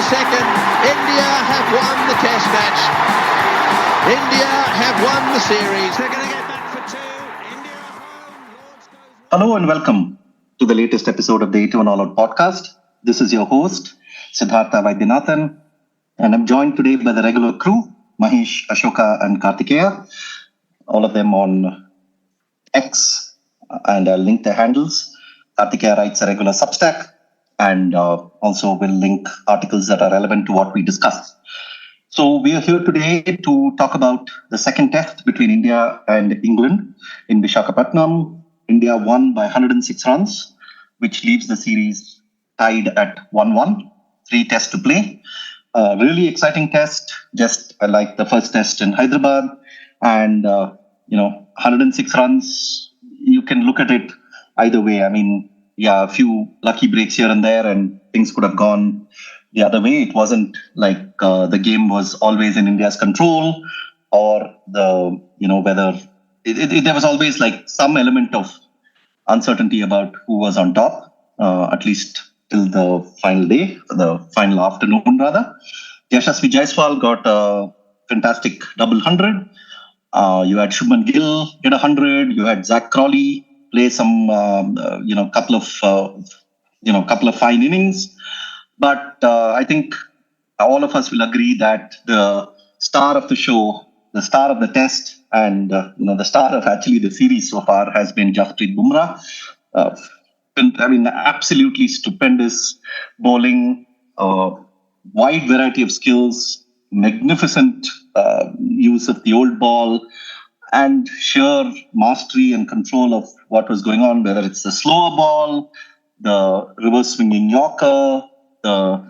second. India have won the test match. India have won the series. They're going to get back for two. India are home. Hello and welcome to the latest episode of the 81 All Out podcast. This is your host, Siddhartha Vaidyanathan, and I'm joined today by the regular crew, Mahesh, Ashoka and Kartikeya, all of them on X, and I'll link their handles. Kartikeya writes a regular Substack, and also will link articles that are relevant to what we discuss. So we are here today to talk about the second test between India and England in Visakhapatnam. India won by 106 runs, which leaves the series tied at 1-1, 3 tests to play. Really exciting test, just like the first test in Hyderabad. And, 106 runs, you can look at it either way. I mean, yeah, a few lucky breaks here and there, and things could have gone the other way. It wasn't like the game was always in India's control, or whether there was always like some element of uncertainty about who was on top, at least till the final day, the final afternoon rather. Yashasvi Jaiswal got a fantastic double 100. You had Shubman Gill get 100. You had Zach Crawley play some, couple of fine innings. But I think all of us will agree that the star of the show, the star of the test, and the star of actually the series so far has been Jasprit Bumrah. Absolutely stupendous bowling, wide variety of skills, magnificent use of the old ball, and sheer mastery and control of what was going on, whether it's the slower ball, the reverse swinging Yorker, the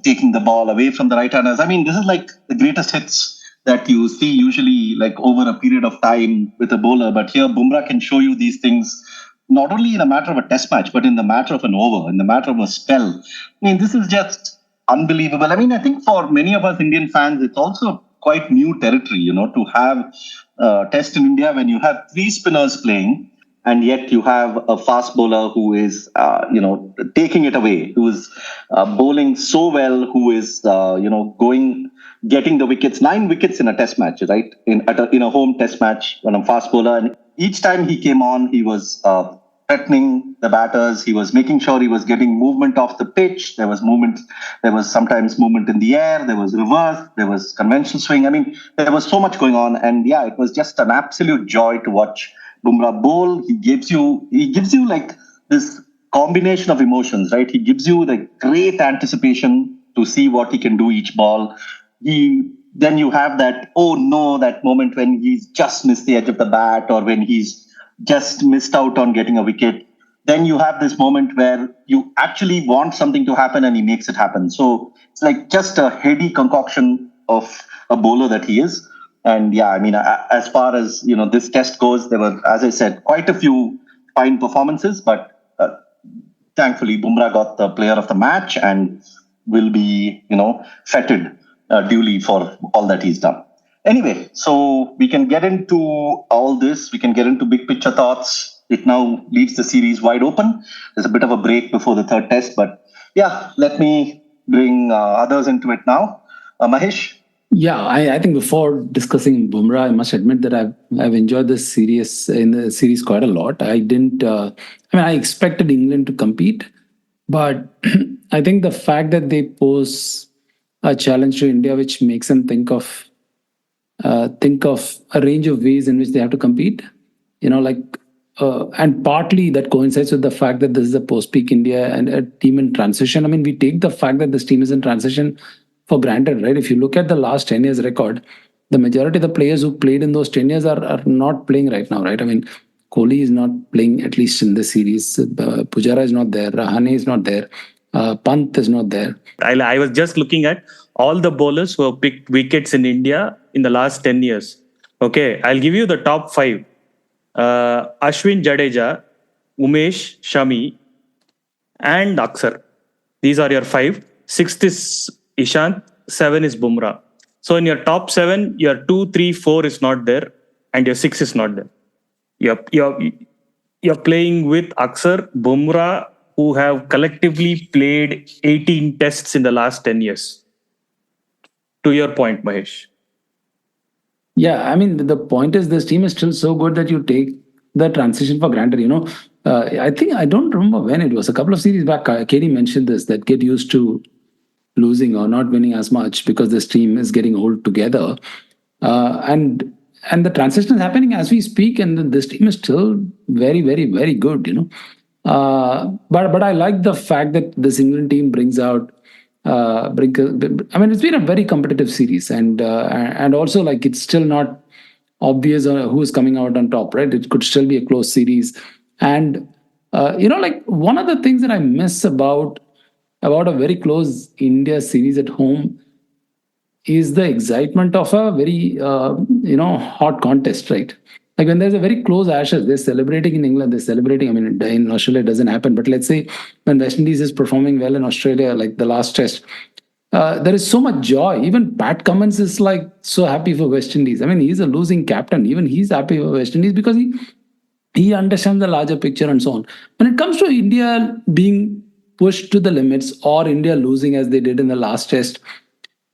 taking the ball away from the right-handers. I mean, this is like the greatest hits that you see usually like over a period of time with a bowler. But here, Bumrah can show you these things not only in a matter of a test match, but in the matter of an over, in the matter of a spell. I mean, this is just unbelievable. I mean, I think for many of us Indian fans, it's also quite new territory, to have a test in India when you have 3 spinners playing, and yet you have a fast bowler who is, taking it away, who is bowling so well, who is, getting the wickets, 9 wickets in a test match, right? In a home test match on a fast bowler. And each time he came on, he was threatening the batters. He was making sure he was getting movement off the pitch. There was movement. There was sometimes movement in the air. There was reverse. There was conventional swing. I mean, there was so much going on. And yeah, it was just an absolute joy to watch Bumrah bowl. He gives you like this combination of emotions, right? He gives you the great anticipation to see what he can do each ball. Then you have that, that moment when he's just missed the edge of the bat, or when he's just missed out on getting a wicket. Then you have this moment where you actually want something to happen and he makes it happen. So it's like just a heady concoction of a bowler that he is. And yeah, I mean, as far as, this test goes, there were, as I said, quite a few fine performances, but thankfully Bumrah got the player of the match and will be, feted duly for all that he's done. Anyway, so we can get into all this. We can get into big picture thoughts. It now leaves the series wide open. There's a bit of a break before the third test, but yeah, let me bring others into it now. Mahesh? Yeah, I think before discussing Bumrah, I must admit that I've enjoyed this series quite a lot. I expected England to compete, but I think the fact that they pose a challenge to India, which makes them think of a range of ways in which they have to compete, and partly that coincides with the fact that this is a post-peak India and a team in transition. I mean, we take the fact that this team is in transition for granted, right? If you look at the last 10 years record, the majority of the players who played in those 10 years are not playing right now, right? I mean, Kohli is not playing, at least in this series. Pujara is not there. Rahane is not there. Pant is not there. I was just looking at all the bowlers who have picked wickets in India in the last 10 years. Okay, I'll give you the top 5. Ashwin, Jadeja, Umesh, Shami, and Aksar. These are your 5. 6th is Ishant. 7 is Bumrah. So in your top 7, your 2, 3, 4 is not there, and your 6 is not there. You're playing with Aksar, Bumrah, who have collectively played 18 tests in the last 10 years. To your point, Mahesh. Yeah, I mean, the point is this team is still so good that you take the transition for granted. I think I don't remember when it was. A couple of series back, Katie mentioned this, that get used to losing or not winning as much because this team is getting old together. And the transition is happening as we speak, and this team is still very, very, very good. But I like the fact that this England team brings out. I mean, it's been a very competitive series, and also like it's still not obvious who's coming out on top, right? It could still be a close series, and like one of the things that I miss about a very close India series at home is the excitement of a very hot contest, right? Like when there's a very close Ashes, they're celebrating in England, they're celebrating. I mean, in Australia it doesn't happen, but let's say when West Indies is performing well in Australia, like the last test, there is so much joy. Even Pat Cummins is like so happy for West Indies. I mean, he's a losing captain. Even he's happy for West Indies because he understands the larger picture and so on. When it comes to India being pushed to the limits or India losing as they did in the last test,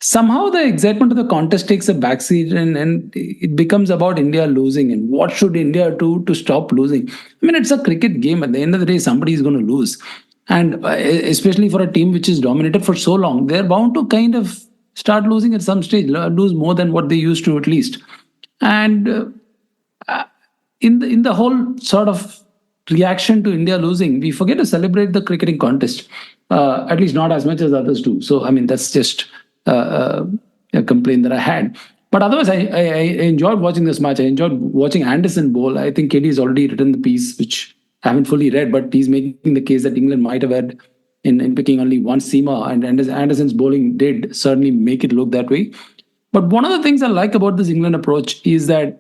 somehow the excitement of the contest takes a backseat, and it becomes about India losing and what should India do to stop losing. I mean, it's a cricket game. At the end of the day, somebody is going to lose. And especially for a team which is dominated for so long, they're bound to kind of start losing at some stage, lose more than what they used to at least. And in the whole sort of reaction to India losing, we forget to celebrate the cricketing contest, at least not as much as others do. So, I mean, that's just a complaint that I had. But otherwise, I enjoyed watching this match. I enjoyed watching Anderson bowl. I think Katie has already written the piece, which I haven't fully read, but he's making the case that England might have had in picking only one seamer, and Anderson's bowling did certainly make it look that way. But one of the things I like about this England approach is that,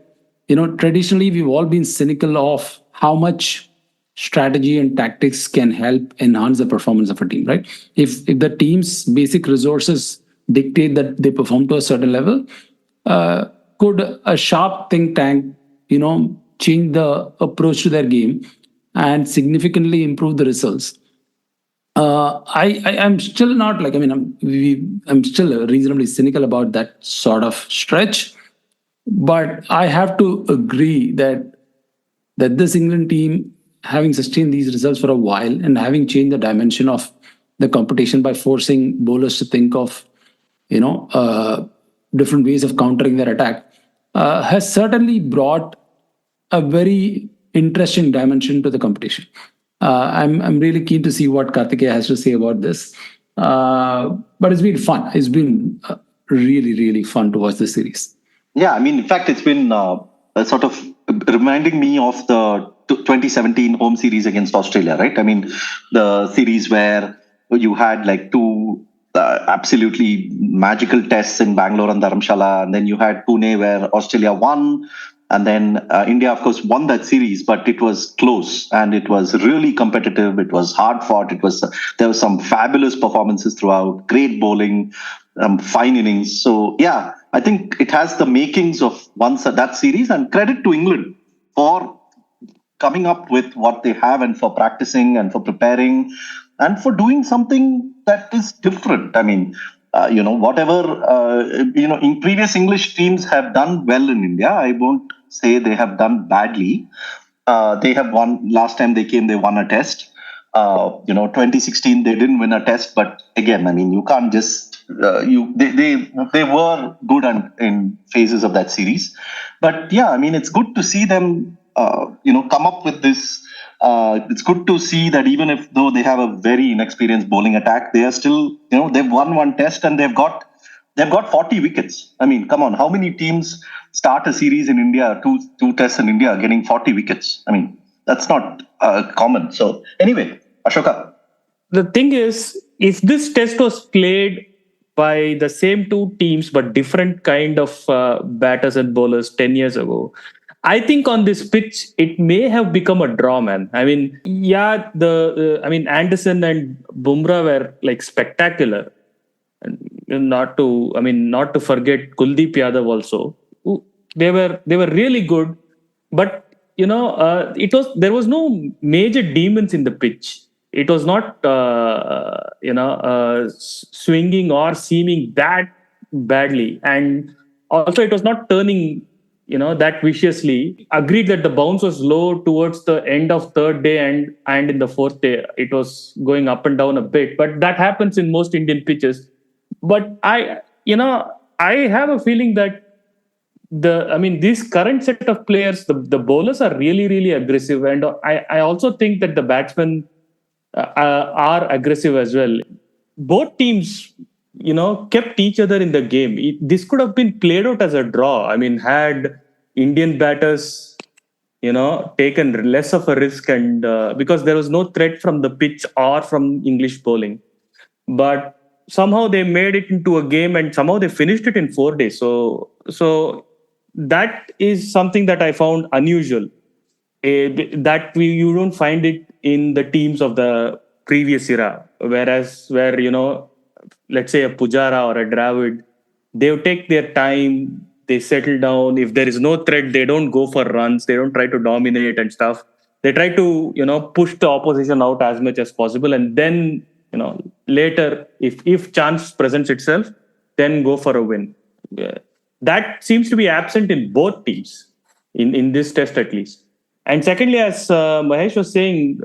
traditionally we've all been cynical of how much strategy and tactics can help enhance the performance of a team, right? If the team's basic resources dictate that they perform to a certain level, could a sharp think tank, change the approach to their game and significantly improve the results? I'm still not like, I mean, I'm still reasonably cynical about that sort of stretch, but I have to agree that this England team, having sustained these results for a while and having changed the dimension of the competition by forcing bowlers to think of, different ways of countering their attack, has certainly brought a very interesting dimension to the competition. I'm really keen to see what Kartikeya has to say about this. But it's been fun. It's been really, really fun to watch this series. Yeah, I mean, in fact, it's been sort of reminding me of the 2017 home series against Australia, right? I mean, the series where you had like two absolutely magical tests in Bangalore and Dharamshala, and then you had Pune where Australia won, and then India, of course, won that series, but it was close and it was really competitive. It was hard fought. There were some fabulous performances throughout, great bowling, fine innings. So yeah, I think it has the makings of that series, and credit to England for coming up with what they have and for practicing and for preparing and for doing something that is different. I mean, in previous English teams have done well in India. I won't say they have done badly. They have won. Last time they came, they won a test. 2016 they didn't win a test, but again, I mean, you can't just they were good in phases of that series. But yeah, I mean, it's good to see them come up with this. It's good to see that even though they have a very inexperienced bowling attack, they are still, they've won one test and they've got 40 wickets. I mean, come on, how many teams start a series in India, two tests in India, getting 40 wickets? I mean, that's not common. So anyway, Ashoka. The thing is, if this test was played by the same two teams but different kind of batters and bowlers 10 years ago, I think on this pitch it may have become a draw, man. I mean, yeah, Anderson and Bumrah were like spectacular, and not to forget Kuldeep Yadav also. They were really good, but there was no major demons in the pitch. it was not swinging or seaming that badly, and also it was not turning that viciously. Agreed that the bounce was low towards the end of third day, and in the fourth day it was going up and down a bit, but that happens in most Indian pitches. But I have a feeling that this current set of players, the bowlers are really, really aggressive, and I also think that the batsmen are aggressive as well. Both teams, kept each other in the game. This could have been played out as a draw. Had Indian batters, taken less of a risk, and because there was no threat from the pitch or from English bowling, but somehow they made it into a game, and somehow they finished it in 4 days. So that is something that I found unusual. That you don't find it in the teams of the previous era, where let's say a Pujara or a Dravid, they take their time, they settle down. If there is no threat, they don't go for runs, they don't try to dominate and stuff. They try to push the opposition out as much as possible, and then later, if chance presents itself, then go for a win. Yeah. That seems to be absent in both teams in this test, at least. And secondly, as Mahesh was saying,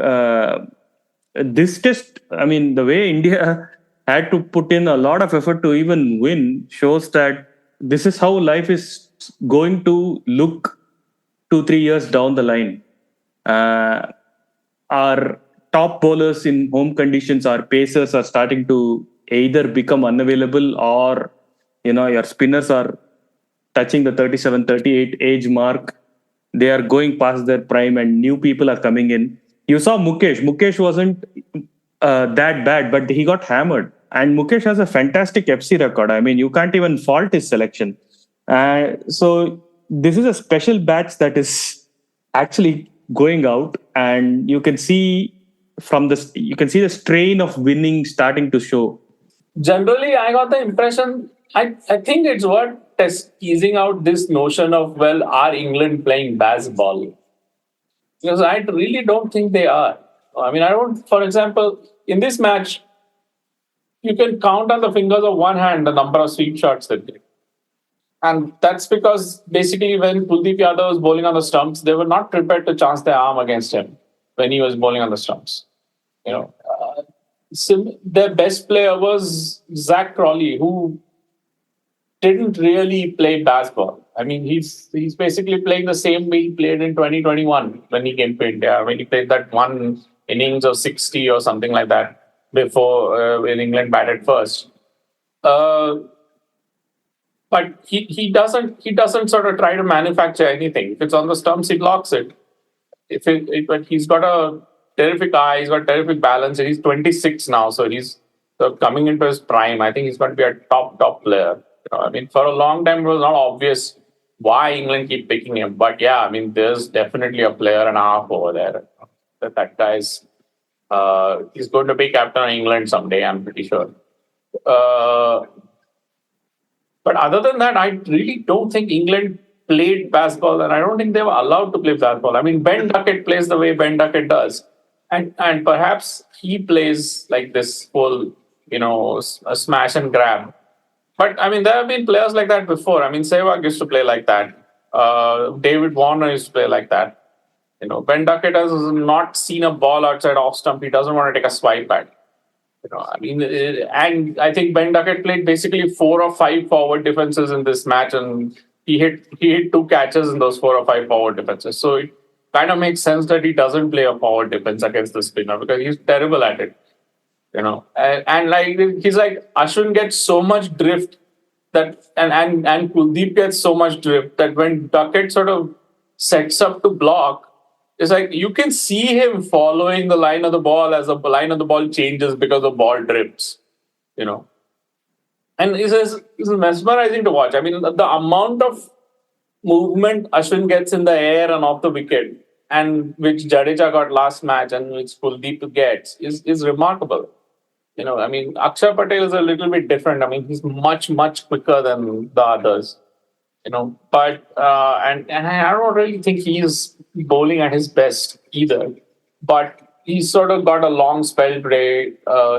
this test, the way India had to put in a lot of effort to even win shows that this is how life is going to look 2-3 years down the line. Our top bowlers in home conditions, our pacers are starting to either become unavailable, or your spinners are touching the 37, 38 age mark. They are going past their prime, and new people are coming in. You saw Mukesh. Mukesh wasn't that bad, but he got hammered. And Mukesh has a fantastic FC record. You can't even fault his selection. So this is a special batch that is actually going out, and you can see the strain of winning starting to show. Generally, I got the impression, I think it's worth teasing out this notion of, are England playing Bazball? Because I really don't think they are. For example, in this match, you can count on the fingers of one hand the number of sweep shots they did. And that's because basically when Kuldeep Yadav was bowling on the stumps, they were not prepared to chance their arm against him when he was bowling on the stumps. Their best player was Zach Crawley, who didn't really play Bazball. He's basically playing the same way he played in 2021 when he came to India, when he played that one innings of 60 or something like that before when England batted first. But he doesn't sort of try to manufacture anything. If it's on the stumps, he blocks it. But he's got a terrific eye, he's got terrific balance. He's 26 now, so he's coming into his prime. I think he's going to be a top player. For a long time, it was not obvious why England keep picking him. But yeah, there's definitely a player and a half over there. That guy's he's going to be captain of England someday, I'm pretty sure. But other than that, I really don't think England played Bazball, and I don't think they were allowed to play Bazball. Ben Duckett plays the way Ben Duckett does. And perhaps he plays like this whole, a smash and grab. But, there have been players like that before. Sehwag used to play like that. David Warner used to play like that. Ben Duckett has not seen a ball outside off stump. He doesn't want to take a swipe at. And I think Ben Duckett played basically 4 or 5 forward defenses in this match, and he hit 2 catches in those 4 or 5 forward defenses. So it kind of makes sense that he doesn't play a forward defense against the spinner, because he's terrible at it. And he's like, Ashwin gets so much drift that and Kuldeep gets so much drift that when Duckett sort of sets up to block, it's like you can see him following the line of the ball as the line of the ball changes because the ball drifts, And it's mesmerizing to watch. The amount of movement Ashwin gets in the air and off the wicket, and which Jadeja got last match and which Kuldeep gets, is remarkable. Akshar Patel is a little bit different. He's much quicker than the others. But and I don't really think he's bowling at his best either. But he sort of got a long spell today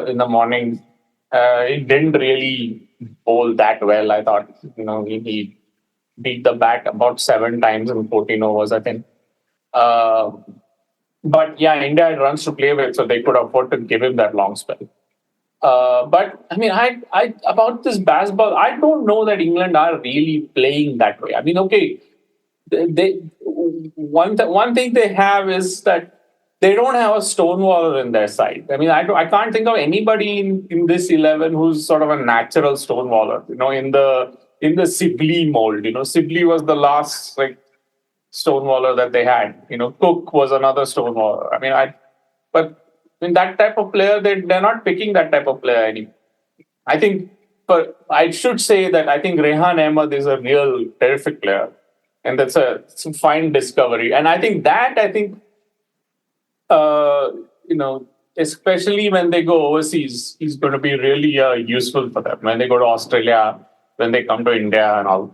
in the morning. He didn't really bowl that well. I thought, he beat the bat about 7 times in 14 overs, I think. But yeah, India had runs to play with, so they could afford to give him that long spell. But I mean, I about this Bazball, I don't know that England are really playing that way. I mean, okay, one thing they have is that they don't have a stonewaller in their side. I mean, I can't think of anybody in this 11 who's sort of a natural stonewaller. In the Sibley mold. Sibley was the last stonewaller that they had. Cook was another stonewaller. But that type of player, they're not picking that type of player anymore. I think, but I should say that I think Rehan Ahmed is a real terrific player, and it's a fine discovery. And I think especially when they go overseas, he's going to be really useful for them. When they go to Australia, when they come to India and all,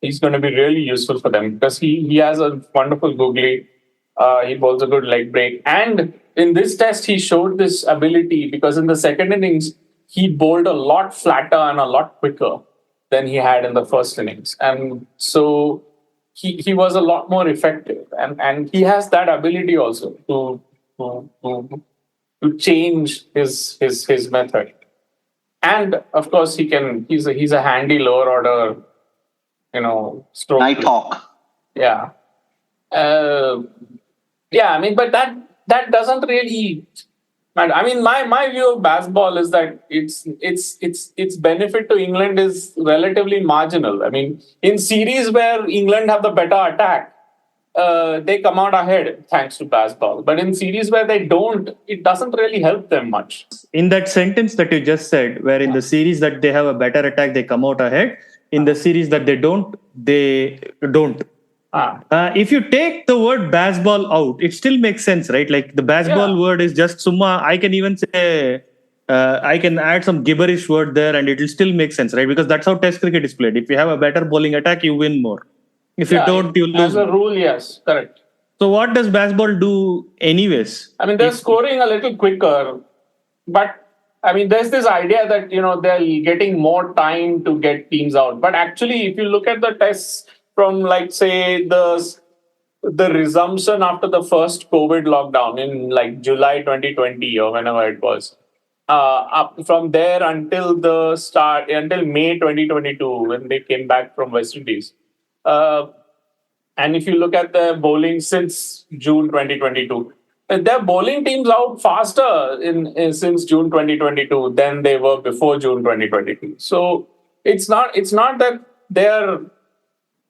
he's going to be really useful for them because he has a wonderful googly. He bowls a good leg break. And in this test, he showed this ability because in the second innings, he bowled a lot flatter and a lot quicker than he had in the first innings. And so he was a lot more effective. And he has that ability also to change his method. And of course, he's a handy lower order, stroke. Nighthawk. Yeah. But that doesn't really matter. I mean, my view of Bazball is that its benefit to England is relatively marginal. I mean, in series where England have the better attack, they come out ahead thanks to Bazball. But in series where they don't, it doesn't really help them much. In that sentence that you just said, where in the series that they have a better attack, they come out ahead. In the series that they don't, they don't. If you take the word Bazball out, it still makes sense, right? Like the Bazball word is just summa. I can even say, I can add some gibberish word there and it will still make sense, right? Because that's how Test cricket is played. If you have a better bowling attack, you win more. If you don't, you lose. As a rule, yes, correct. So what does Bazball do anyways? I mean, they're scoring a little quicker, but I mean, there's this idea that, they're getting more time to get teams out. But actually, if you look at the tests from, say, the resumption after the first COVID lockdown in, July 2020 or whenever it was, up from there until May 2022, when they came back from West Indies. And if you look at the bowling since June 2022, their bowling teams out faster since June 2022 than they were before June 2022. So it's not that they're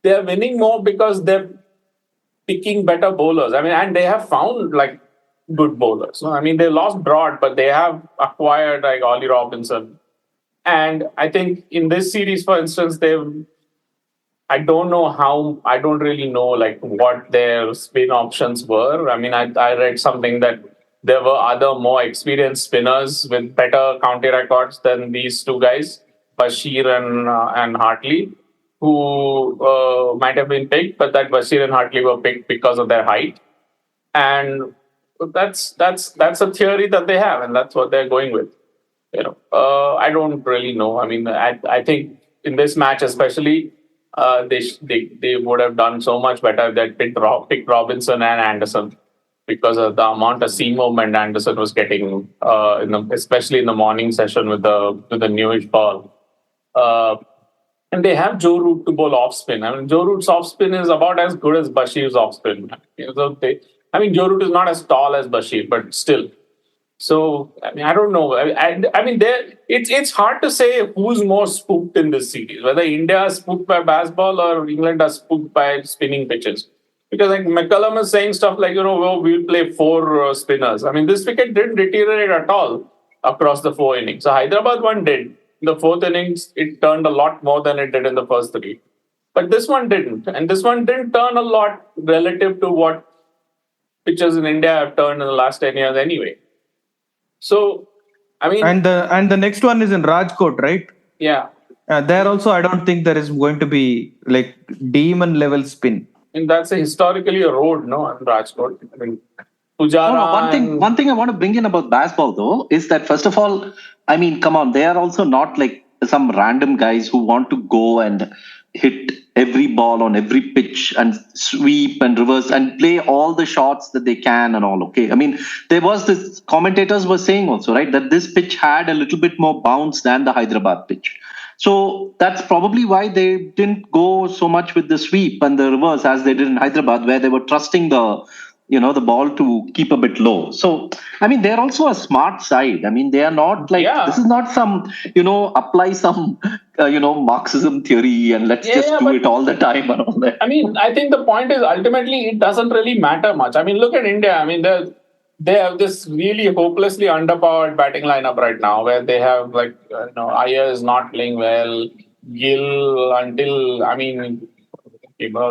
winning more because they're picking better bowlers. I mean, and they have found good bowlers. I mean, they lost Broad, but they have acquired Ollie Robinson. And I think in this series, for instance, I don't really know what their spin options were. I mean, I read something that there were other more experienced spinners with better county records than these two guys, Bashir and Hartley, who might have been picked, but that Bashir and Hartley were picked because of their height. And that's a theory that they have, and that's what they're going with. I don't really know. I mean, I think in this match especially, they would have done so much better if they picked Robinson and Anderson because of the amount of seam movement Anderson was getting, especially in the morning session with the newish ball. And they have Joe Root to bowl off spin. I mean, Joe Root's off spin is about as good as Bashir's off spin. Joe Root is not as tall as Bashir, but still. So, I mean, I don't know. It's hard to say who's more spooked in this series, whether India is spooked by Bazball or England are spooked by spinning pitches. Because McCullum is saying stuff like, we'll play 4 spinners. I mean, this wicket didn't deteriorate at all across the 4 innings. So Hyderabad one did. In the 4th innings, it turned a lot more than it did in the first 3. But this one didn't. And this one didn't turn a lot relative to what pitches in India have turned in the last 10 years anyway. So, I mean... And the next one is in Rajkot, right? Yeah. There also, I don't think there is going to be demon level spin. And that's historically a road, no, in Rajkot. I mean, Pujara. One thing I want to bring in about Bazball though is that first of all, I mean, come on, they are also not like some random guys who want to go and hit every ball on every pitch and sweep and reverse and play all the shots that they can and all. Okay, I mean, there was this commentators were saying also, right, that this pitch had a little bit more bounce than the Hyderabad pitch. So that's probably why they didn't go so much with the sweep and the reverse as they did in Hyderabad, where they were trusting the ball to keep a bit low. So, I mean, they're also a smart side. I mean, they are not like, this is not some, apply some, Marxism theory and let's just do it all the time and all that. I mean, I think the point is ultimately it doesn't really matter much. I mean, look at India. I mean, they have this really hopelessly underpowered batting lineup right now where they have Iyer is not playing well. Gill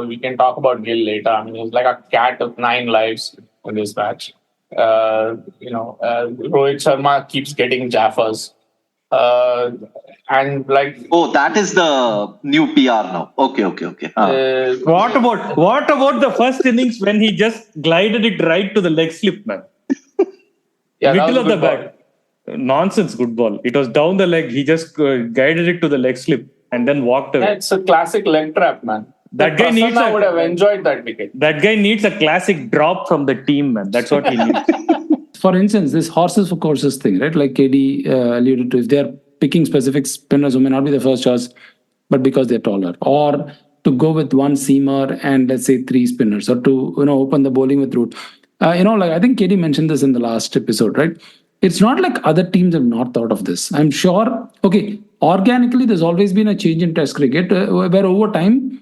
we can talk about Gill later. I mean, he's like a cat of 9 lives in this match. Rohit Sharma keeps getting jaffers. that is the new PR now. Okay. What about the first innings when he just glided it right to the leg slip, man? Middle of the bat. Nonsense, good ball. It was down the leg. He just guided it to the leg slip and then walked away. It's a classic leg trap, man. That guy would have enjoyed that wicket. That guy needs a classic drop from the team, man. That's what he needs. For instance, this horses for courses thing, right? Like KD alluded to, if they're picking specific spinners who may not be the first choice, but because they're taller, or to go with one seamer and let's say 3 spinners, or to open the bowling with root. I think KD mentioned this in the last episode, right? It's not like other teams have not thought of this. I'm sure. Okay, organically, there's always been a change in Test cricket where over time,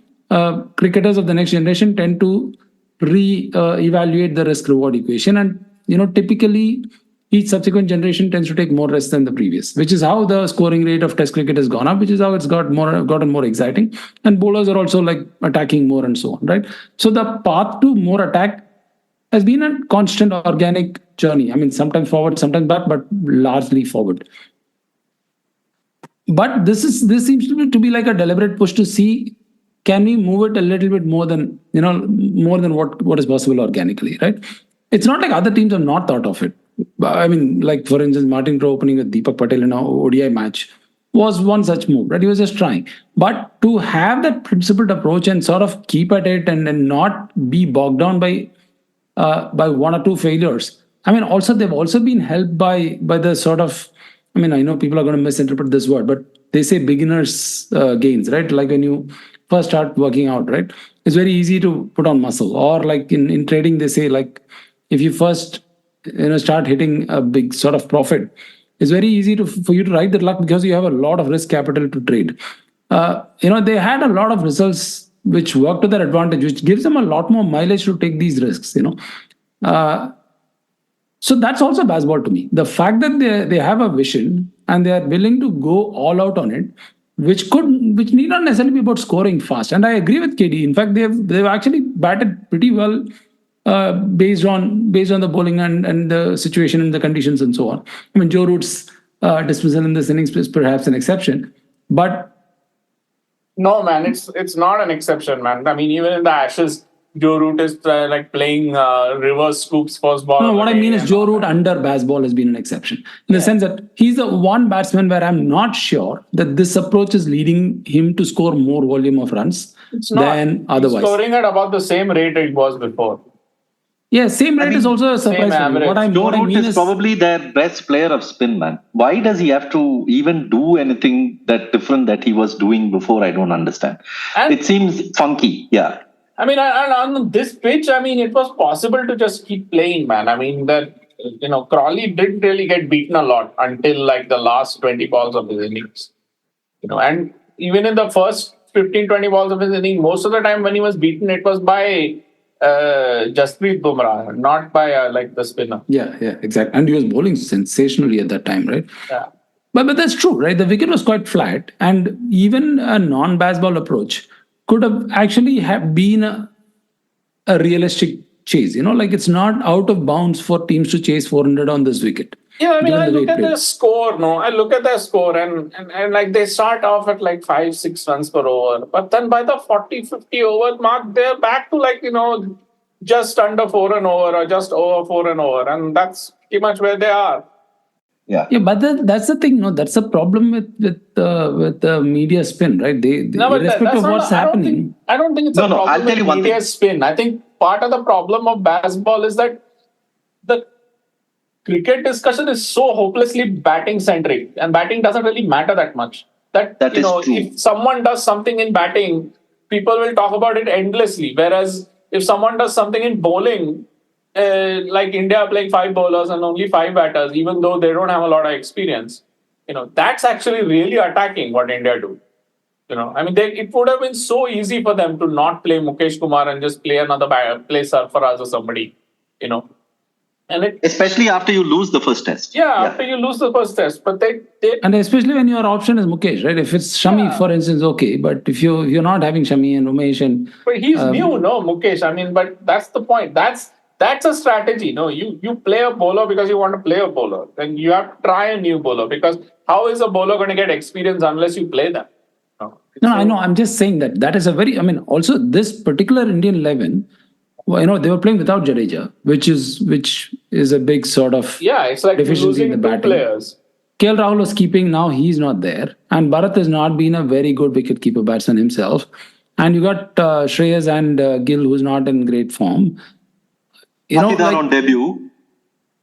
cricketers of the next generation tend to re-evaluate the risk-reward equation, and typically each subsequent generation tends to take more risks than the previous, which is how the scoring rate of Test cricket has gone up, which is how it's gotten more exciting, and bowlers are also like attacking more and so on, right? So the path to more attack has been a constant organic journey. I mean, sometimes forward, sometimes back, but largely forward. But this seems to be like a deliberate push to see, can we move it a little bit more than what is possible organically, right? It's not like other teams have not thought of it. I mean, like for instance, Martin Crowe opening with Deepak Patel in our ODI match was one such move, right? He was just trying. But to have that principled approach and sort of keep at it and not be bogged down by 1 or 2 failures. I mean, also they've also been helped by the sort of, I mean, I know people are going to misinterpret this word, but they say beginners gains, right? Like when you first start working out, right? It's very easy to put on muscle. Or like in trading, they say like if you first start hitting a big sort of profit, it's very easy for you to ride that luck because you have a lot of risk capital to trade. They had a lot of results which work to their advantage, which gives them a lot more mileage to take these risks. So that's also Bazball to me. The fact that they have a vision and they are willing to go all out on it, which need not necessarily be about scoring fast. And I agree with KD. In fact, they've actually batted pretty well based on the bowling and the situation and the conditions and so on. I mean, Joe Root's dismissal in this innings is perhaps an exception, but no, man, it's not an exception, man. I mean, even in the Ashes, Joe Root is playing reverse scoops first ball. No, what I mean is Joe Root under Bazball has been an exception in the sense that he's the one batsman where I'm not sure that this approach is leading him to score more volume of runs than otherwise. He's scoring at about the same rate it was before. Yeah, same rate is also a surprise for me. Joe Root is probably their best player of spin, man. Why does he have to even do anything that different that he was doing before? I don't understand. It seems funky, yeah. I mean, on this pitch, I mean, it was possible to just keep playing, man. I mean, Crawley didn't really get beaten a lot until like the last 20 balls of his innings. And even in the first 15, 20 balls of his innings, most of the time when he was beaten, it was by Jasprit Bumrah, not by the spinner. Yeah, exactly. And he was bowling sensationally at that time, right? Yeah. But that's true, right? The wicket was quite flat, and even a non-Bazball approach could have actually been a realistic chase. It's not out of bounds for teams to chase 400 on this wicket. Yeah, I mean, I look at their score, and like they start off at like 5-6 runs per over. But then by the 40-50 over mark, they're back to just under 4 and over or just over 4 and over, and that's pretty much where they are. Yeah. Yeah, but that's the thing. No, that's a problem with the media spin, right? They No, but irrespective of what's happening. I don't think it's No, a no, I'll problem tell you with one media thing. spin. I think part of the problem of Bazball is that the cricket discussion is so hopelessly batting centric, and batting doesn't really matter that much. That That is true. if someone does something in batting, people will talk about it endlessly. Whereas if someone does something in bowling, like India playing 5 bowlers and only 5 batters, even though they don't have a lot of experience, that's actually really attacking what India do. I mean, it would have been so easy for them to not play Mukesh Kumar and just play another play Sarfaraz or somebody, and Especially after you lose the first test. after you lose the first test, but they And especially when your option is Mukesh, right? If it's Shami, for instance, okay. But if you're not having Shami and Umesh and but he's new, no, Mukesh. I mean, but that's the point. That's a strategy. No, you play a bowler because you want to play a bowler. Then you have to try a new bowler, because how is a bowler going to get experience unless you play them? No, I know. I'm just saying that is a very. I mean, also this particular Indian 11, they were playing without Jadeja, which is a big sort of it's like deficiency losing in the two batting. players. KL Rahul was keeping. Now he's not there, and Bharat has not been a very good wicketkeeper batsman himself. And you got Shreyas and Gill, who's not in great form. Patidar on debut.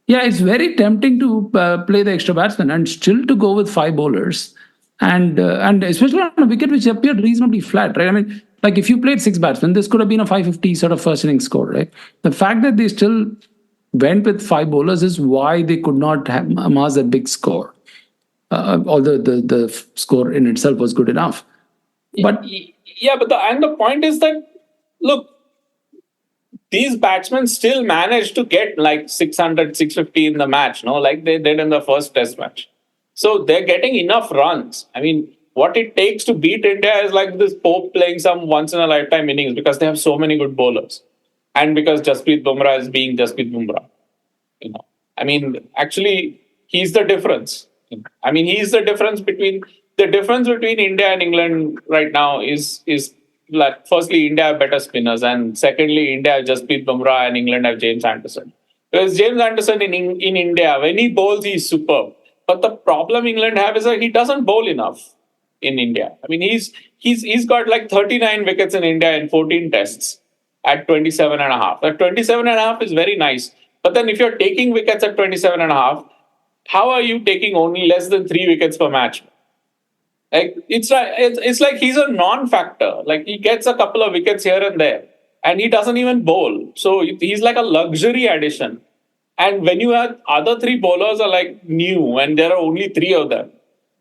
Yeah, it's very tempting to play the extra batsman and still to go with 5 bowlers. And especially on a wicket which appeared reasonably flat, right? I mean, like if you played 6 batsmen, this could have been a 550 sort of first innings score, right? The fact that they still went with 5 bowlers is why they could not have amass that big score. Although the score in itself was good enough. But the point is that, look, these batsmen still managed to get like 600, 650 in the match, like they did in the first test match. So they're getting enough runs. I mean, what it takes to beat India is like this Pope playing some once in a lifetime innings, because they have so many good bowlers. And because Jasprit Bumrah is being Jasprit Bumrah. I mean, actually, he's the difference. I mean, he's the difference between India and England right now is like, firstly, India have better spinners, and secondly, India have Jasprit Bumrah and England have James Anderson. Because James Anderson in India, when he bowls, he's superb. But the problem England have is that he doesn't bowl enough in India. I mean, he's got like 39 wickets in India in 14 tests at 27.5. That 27.5 is very nice. But then if you're taking wickets at 27.5, how are you taking only less than 3 wickets per match? Like it's like he's a non-factor. Like he gets a couple of wickets here and there, and he doesn't even bowl. So he's like a luxury addition. And when you have other 3 bowlers are like new, and there are only 3 of them,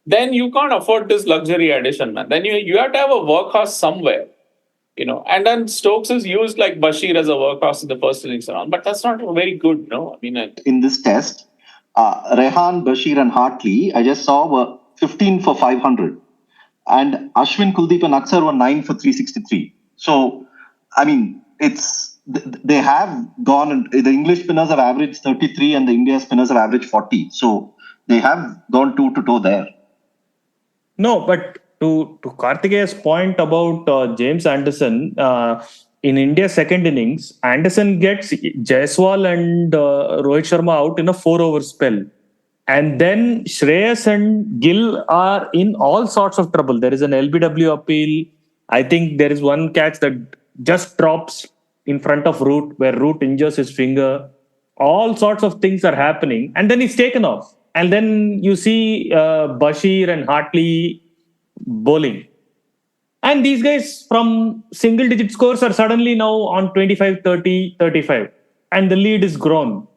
then you can't afford this luxury addition, man. Then you have to have a workhorse somewhere, And then Stokes is used like Bashir as a workhorse in the first innings round, but that's not very good, no. I mean, in this test, Rehan, Bashir, and Hartley, I just saw were 15 for 500, and Ashwin, Kuldeep, and Aksar were 9 for 363. So, I mean, they have gone. The English spinners have averaged 33, and the India spinners have averaged 40. So they have gone toe to toe there. No, but to Kartikeya's point about James Anderson, in India's second innings, Anderson gets Jaiswal and Rohit Sharma out in a 4-over spell. And then Shreyas and Gill are in all sorts of trouble. There is an LBW appeal. I think there is one catch that just drops in front of Root, where Root injures his finger. All sorts of things are happening. And then he's taken off. And then you see Bashir and Hartley bowling. And these guys from single-digit scores are suddenly now on 25, 30, 35. And the lead is grown.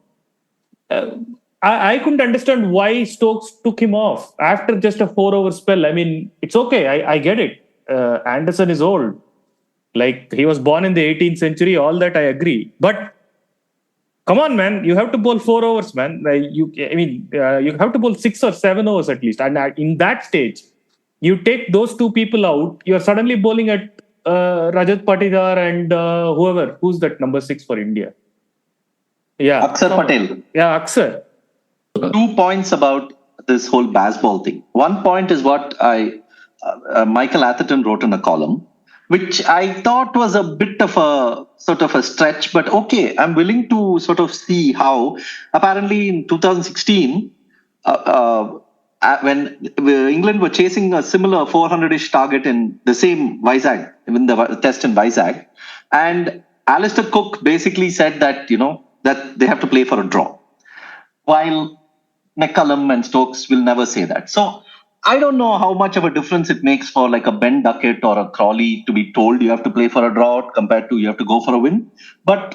I couldn't understand why Stokes took him off after just a 4-over spell. I mean, it's okay. I get it. Anderson is old. Like, he was born in the 18th century. All that I agree. But come on, man. You have to bowl 4 overs, man. You have to bowl 6 or 7 overs at least. And in that stage, you take those 2 people out, you're suddenly bowling at Rajat Patidar and whoever. Who's that number 6 for India? Yeah. Aksar Patel. Yeah, Aksar. 2 points about this whole Bazball thing. One point is what Michael Atherton wrote in a column. which I thought was a bit of a sort of a stretch, but okay, I'm willing to sort of see how. Apparently, in 2016, when England were chasing a similar 400-ish target in the same Vizag, in the test in Vizag, and Alistair Cook basically said that that they have to play for a draw, while McCullum and Stokes will never say that. So I don't know how much of a difference it makes for like a Ben Duckett or a Crawley to be told you have to play for a draw compared to you have to go for a win. But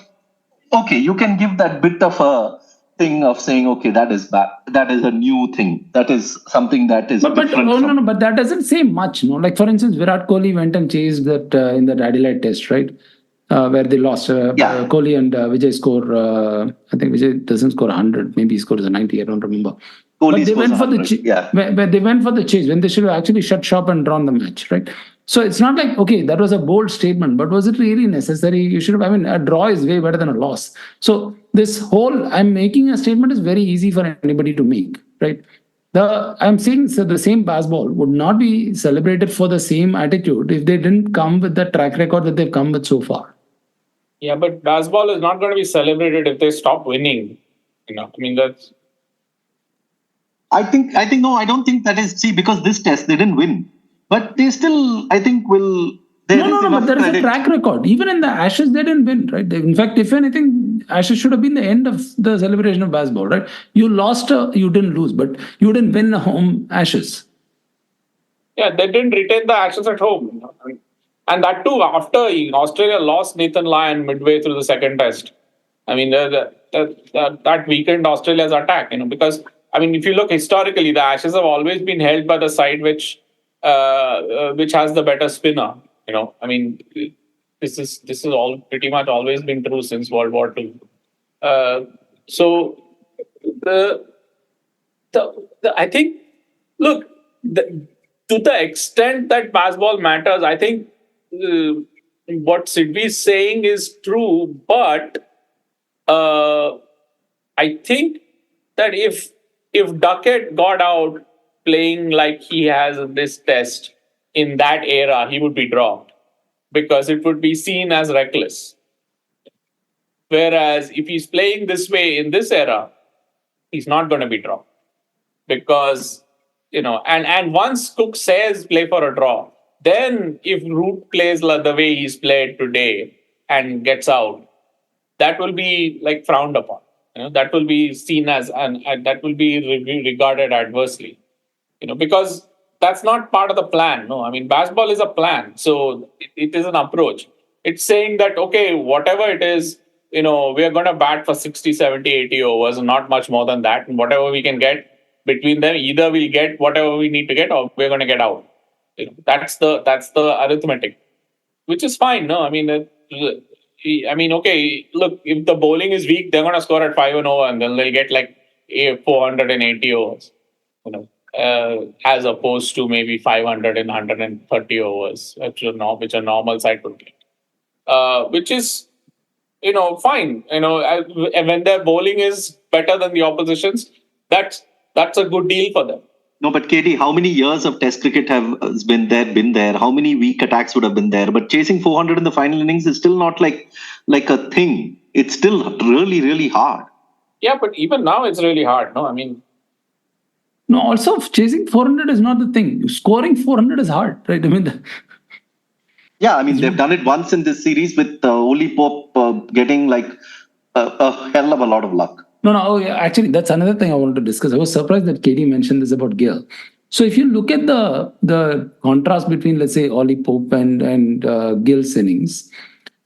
okay, you can give that bit of a thing of saying, okay, that is bad. That is a new thing. That is something that is different. No, but that doesn't say much. No, like for instance, Virat Kohli went and chased that in that Adelaide test, right? Where they lost. Kohli and Vijay score. I think Vijay doesn't score 100. Maybe he scores a 90. I don't remember. Kohli but they went for the where they went for the chase when they should have actually shut shop and drawn the match, right? So it's not like, okay, that was a bold statement, but was it really necessary? You should have. I mean, a draw is way better than a loss. So this whole I'm making a statement is very easy for anybody to make, right? I'm saying so the same Bazball would not be celebrated for the same attitude if they didn't come with the track record that they've come with so far. Yeah, but Bazball is not going to be celebrated if they stop winning. I mean that's. I think no, I don't think that is. See, because this test they didn't win, but they still, I think, will. No, but there is a track record. Even in the Ashes, they didn't win, right? In fact, if anything, Ashes should have been the end of the celebration of Bazball, right? You lost, you didn't lose, but you didn't win the home Ashes. Yeah, they didn't retain the Ashes at home. And that too, after Australia lost Nathan Lyon midway through the second test. I mean, that weakened Australia's attack, because, I mean, if you look historically, the Ashes have always been held by the side which has the better spinner. I mean, this is all pretty much always been true since World War II. So I think, look, to the extent that Bazball matters, I think what Sidvi is saying is true, but I think that if Duckett got out playing like he has in this test in that era, he would be dropped because it would be seen as reckless. Whereas if he's playing this way in this era, he's not going to be dropped because, and once Cook says play for a draw, then if Root plays the way he's played today and gets out, that will be like frowned upon. That will be seen as, and that will be regarded adversely, because that's not part of the plan. No, I mean, Bazball is a plan. So it is an approach. It's saying that, okay, whatever it is, we are going to bat for 60, 70, 80 overs, and not much more than that. And whatever we can get between them, either we'll get whatever we need to get or we're going to get out. That's the arithmetic, which is fine. No, I mean, okay, look, if the bowling is weak, they're going to score at 5 and over, and then they'll get like 480 overs, as opposed to maybe 500 and 130 overs, which a normal side would get. Which is, fine. When their bowling is better than the opposition's, that's a good deal for them. No, but KD, how many years of Test cricket has been there? How many weak attacks would have been there? But chasing 400 in the final innings is still not like a thing. It's still really, really hard. Yeah, but even now it's really hard. No, I mean. No, also chasing 400 is not the thing. Scoring 400 is hard, right? I mean. Yeah, I mean, they've done it once in this series with Oli Pope getting like a hell of a lot of luck. No, actually, that's another thing I wanted to discuss. I was surprised that KD mentioned this about Gill. So if you look at the contrast between, let's say, Oli Pope and Gill's innings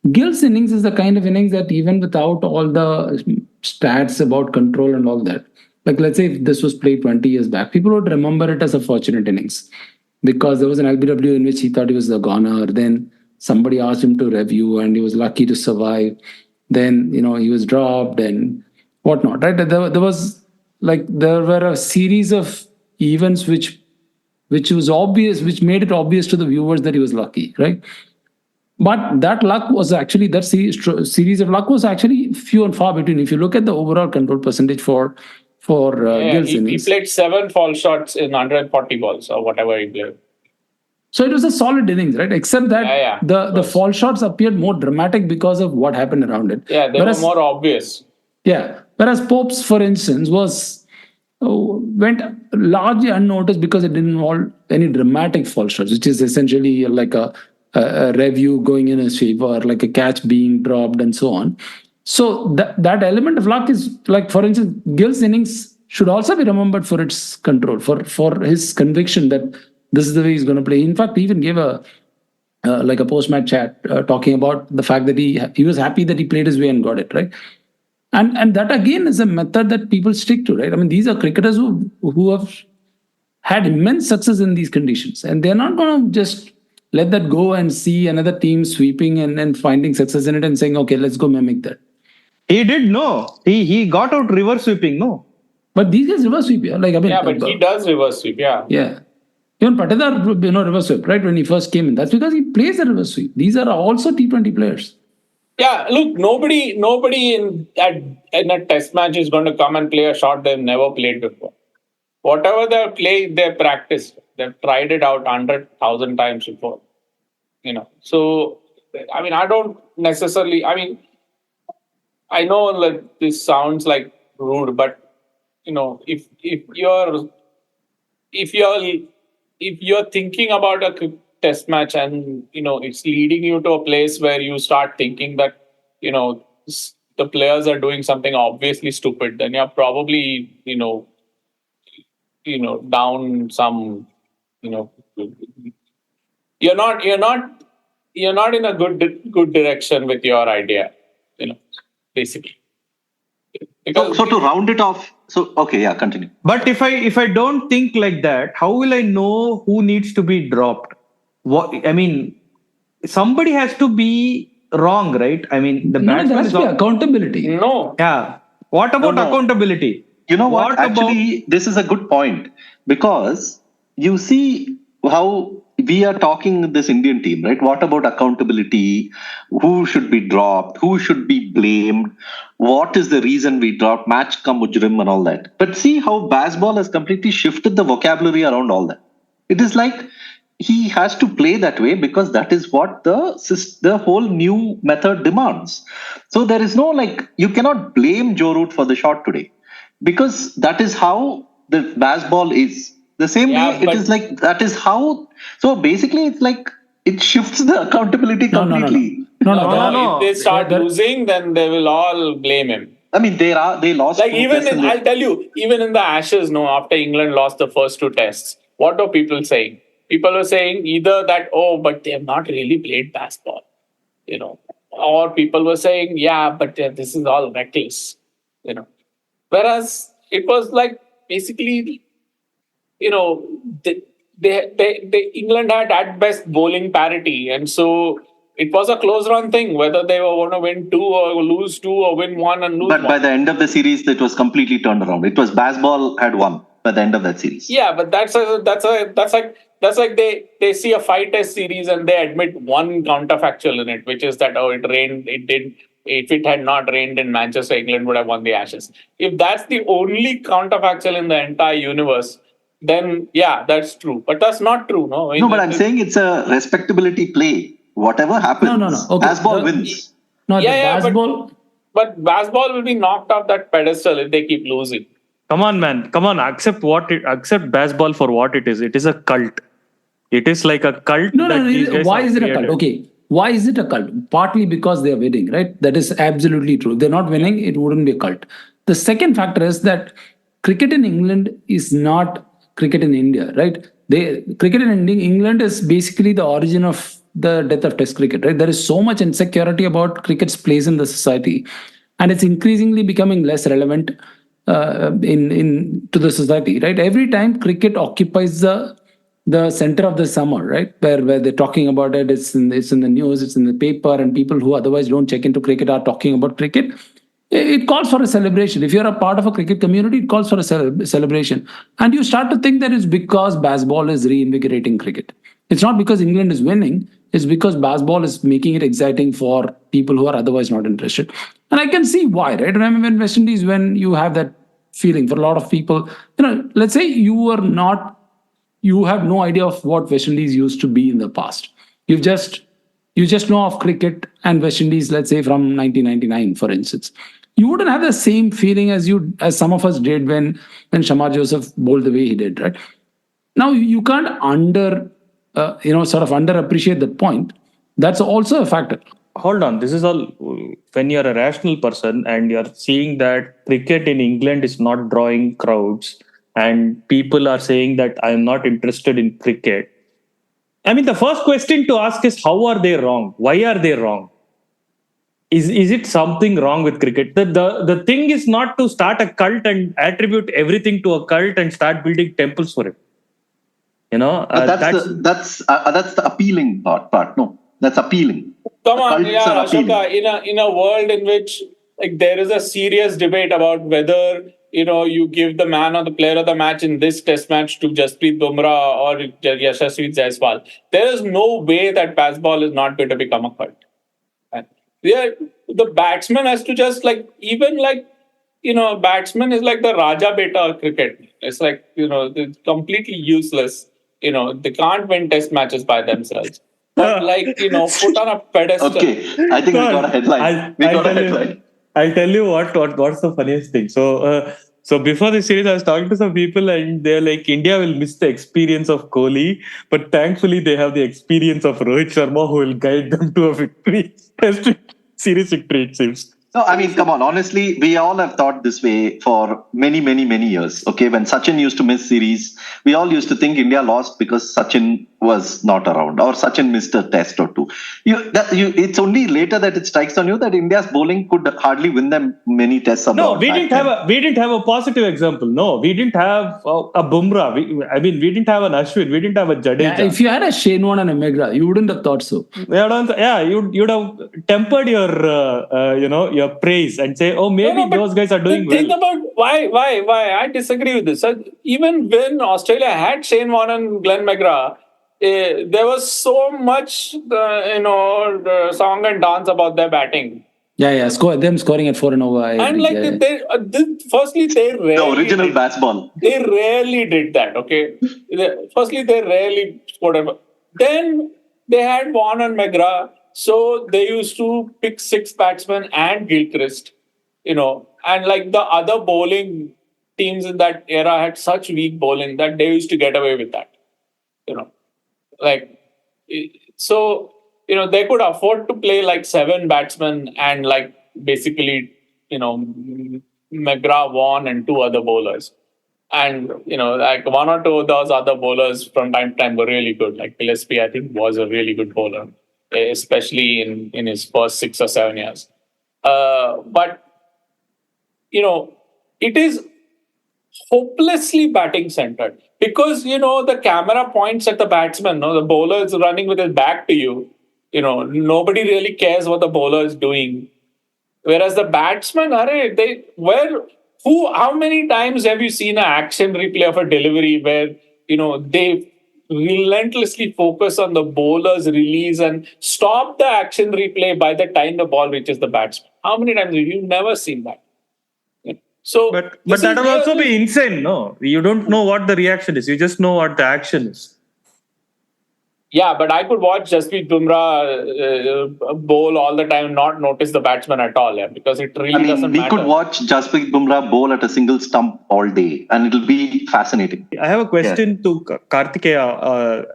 is the kind of innings that even without all the stats about control and all that, like let's say if this was played 20 years back, people would remember it as a fortunate innings because there was an LBW in which he thought he was the goner. Then somebody asked him to review and he was lucky to survive. Then, he was dropped and whatnot, right? There were a series of events which was obvious, which made it obvious to the viewers that he was lucky, right? But that luck was actually, that series of luck was actually few and far between. If you look at the overall control percentage for Gill's innings. He played 7 fall shots in 140 balls or whatever he played. So it was a solid innings, right? Except that the fall shots appeared more dramatic because of what happened around it. Yeah, they were more obvious. Yeah. Whereas Pope's, for instance, went largely unnoticed because it didn't involve any dramatic fall shots, which is essentially like a review going in his favor, like a catch being dropped and so on. So that element of luck is like, for instance, Gill's innings should also be remembered for its control, for his conviction that this is the way he's going to play. In fact, he even gave a post-match chat talking about the fact that he was happy that he played his way and got it, right? And that again is a method that people stick to, right? I mean, these are cricketers who have had immense success in these conditions, and they're not going to just let that go and see another team sweeping and finding success in it and saying, okay, let's go mimic that. He did no. He got out reverse sweeping, no. But these guys reverse sweep, yeah. But he does reverse sweep, yeah. Yeah. Even Patidar, reverse sweep, right? When he first came in, that's because he plays a reverse sweep. These are also T20 players. Yeah, look, nobody in a test match is going to come and play a shot they've never played before. Whatever they play, they practiced. They've tried it out 100,000 times before. So, I mean, I don't necessarily, I know that this sounds like rude, but, if you're thinking about a test match and it's leading you to a place where you start thinking that the players are doing something obviously stupid, then you're probably down some you're not in a good direction with your idea, basically. So to round it off, continue. But if I don't think like that, how will I know who needs to be dropped? Somebody has to be wrong, right? I mean, the batsman there has to be accountability. No. Yeah. What about accountability? You know what? Actually, this is a good point, because you see how we are talking this Indian team, right? What about accountability? Who should be dropped? Who should be blamed? What is the reason we dropped? Match ka mujrim and all that. But see how Bazball has completely shifted the vocabulary around all that. It is like he has to play that way because that is what the whole new method demands. So there is no you cannot blame Joe Root for the shot today, because that is how the Bazball is. The same way it is that is how. So basically, it's it shifts the accountability completely. No. If they start losing, then they will all blame him. I mean, they lost. I'll tell you, even in the Ashes, after England lost the first two tests, what were people saying? People were saying either that, but they have not really played Bazball, or people were saying, but this is all reckless, Whereas it was basically, England had at best bowling parity, and so it was a close run thing whether they were going to win 2 or lose 2 or win 1 and lose. But by the end of the series, it was completely turned around. It was Bazball had won by the end of that series. Yeah, but that's like they see a 5-test series and they admit one counterfactual in it, which is that it rained. If it had not rained in Manchester, England would have won the Ashes. If that's the only counterfactual in the entire universe, then that's true. But that's not true, no? But I'm saying it's a respectability play. Whatever happens, Okay. Bazball wins. Bazball. But Bazball will be knocked off that pedestal if they keep losing. Come on, man. Come on. Accept Bazball for what it is. It is a cult. It is like a cult. Why is it a cult? Okay. Why is it a cult? Partly because they are winning, right? That is absolutely true. If they're not winning, it wouldn't be a cult. The second factor is that cricket in England is not cricket in India, right? Cricket in England is basically the origin of the death of Test cricket, right? There is so much insecurity about cricket's place in the society, and it's increasingly becoming less relevant to the society, right? Every time cricket occupies the center of the summer, right, where they're talking about it, it's in the news, it's in the paper, and people who otherwise don't check into cricket are talking about cricket. It calls for a celebration. If you're a part of a cricket community, it calls for a celebration. And you start to think that it's because Bazball is reinvigorating cricket. It's not because England is winning. It's because Bazball is making it exciting for people who are otherwise not interested. And I can see why, right? Remember in West Indies, when you have that feeling for a lot of people, let's say you were not you have no idea of what West Indies used to be in the past. You just know of cricket and West Indies, let's say from 1999, for instance. You wouldn't have the same feeling as some of us did when Shamar Joseph bowled the way he did, right? Now you can't sort of underappreciate the point. That's also a factor. Hold on, this is all when you're a rational person and you're seeing that cricket in England is not drawing crowds and people are saying that I'm not interested in cricket. I mean, the first question to ask is, how are they wrong? Why are they wrong? Is it something wrong with cricket? The thing is not to start a cult and attribute everything to a cult and start building temples for it. That's the appealing part. No, that's appealing. Come on, yeah, Ashoka. In a world in which there is a serious debate about whether you give the man or the player of the match in this test match to Jasprit Bumrah or Yashasvi Jaiswal, there is no way that Bazball is not going to become a cult. The batsman has to just batsman is like the Raja Beta of cricket. It's it's completely useless. They can't win test matches by themselves. But put on a pedestal. Okay, I think we got a headline. I'll tell you what's the funniest thing. So before the series, I was talking to some people and they're like, India will miss the experience of Kohli, but thankfully they have the experience of Rohit Sharma who will guide them to a victory. Series victory, it seems. No, I mean, come on. Honestly, we all have thought this way for many, many, many years. Okay, when Sachin used to miss series, we all used to think India lost because Sachin was not around or Sachin missed a test or two. It's only later that it strikes on you that India's bowling could hardly win them many tests. No, we didn't have a positive example. No, we didn't have a Bumrah. We didn't have an Ashwin. We didn't have a Jadeja. Yeah, if you had a Shane Warne and a Meghra, you wouldn't have thought so. You'd have tempered your praise and say, oh, maybe those guys are doing well. Think about why I disagree with this. Even when Australia had Shane Warne and Glenn Meghra, there was so much, song and dance about their batting. Yeah. Them scoring at 4-over. Firstly, they rarely the original Bazball. They rarely did that. Okay. Firstly, they rarely scored. Then they had Warne and Meghra. So they used to pick 6 batsmen and Gilchrist, and the other bowling teams in that era had such weak bowling that they used to get away with that, they could afford to play 7 batsmen and basically, Meghra, Warne and 2 other bowlers. And, 1 or 2 of those other bowlers from time to time were really good. Like Gillespie, I think, was a really good bowler, especially in his first 6 or 7 years. But it is hopelessly batting centered because, the camera points at the batsman. The bowler is running with his back to you. Nobody really cares what the bowler is doing. Whereas the batsman, how many times have you seen an action replay of a delivery where, they relentlessly focus on the bowler's release and stop the action replay by the time the ball reaches the batsman? How many times have you never seen that? So, but that will also be insane. No, you don't know what the reaction is. You just know what the action is. Yeah, but I could watch Jasprit Bumrah bowl all the time and not notice the batsman at all, because it really doesn't matter. We could watch Jasprit Bumrah bowl at a single stump all day and it'll be fascinating. I have a question to Kartikeya,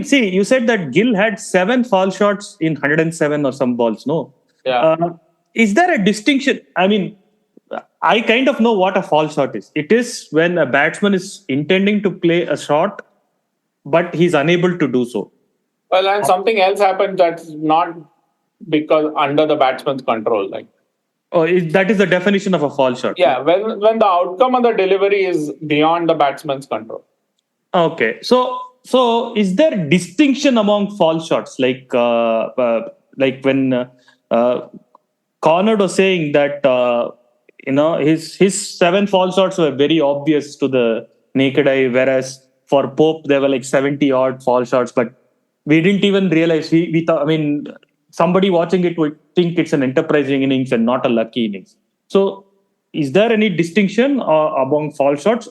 see, you said that Gill had 7 foul shots in 107 or some balls, no? Yeah. Is there a distinction? I kind of know what a foul shot is. It is when a batsman is intending to play a shot but he's unable to do so. Well, and something else happened that's not because under the batsman's control. That is the definition of a foul shot. Yeah, when the outcome of the delivery is beyond the batsman's control. Okay, so is there distinction among foul shots? Like when Conrad was saying that his 7 foul shots were very obvious to the naked eye, whereas for Pope, there were 70 odd foul shots, but we didn't even realize. We thought, somebody watching it would think it's an enterprising innings and not a lucky innings. So, is there any distinction among foul shots,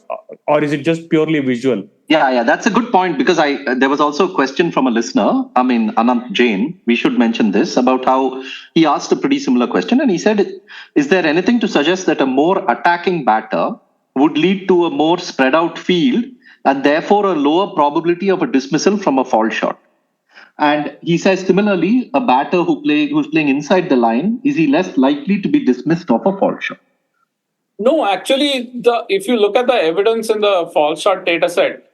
or is it just purely visual? Yeah, that's a good point because there was also a question from a listener. I mean, Anant Jain. We should mention this about how he asked a pretty similar question, and he said, "Is there anything to suggest that a more attacking batter would lead to a more spread out field and therefore a lower probability of a dismissal from a fall shot?" And he says similarly, a batter who's playing inside the line, is he less likely to be dismissed of a fall shot? No, actually, if you look at the evidence in the fall shot data set,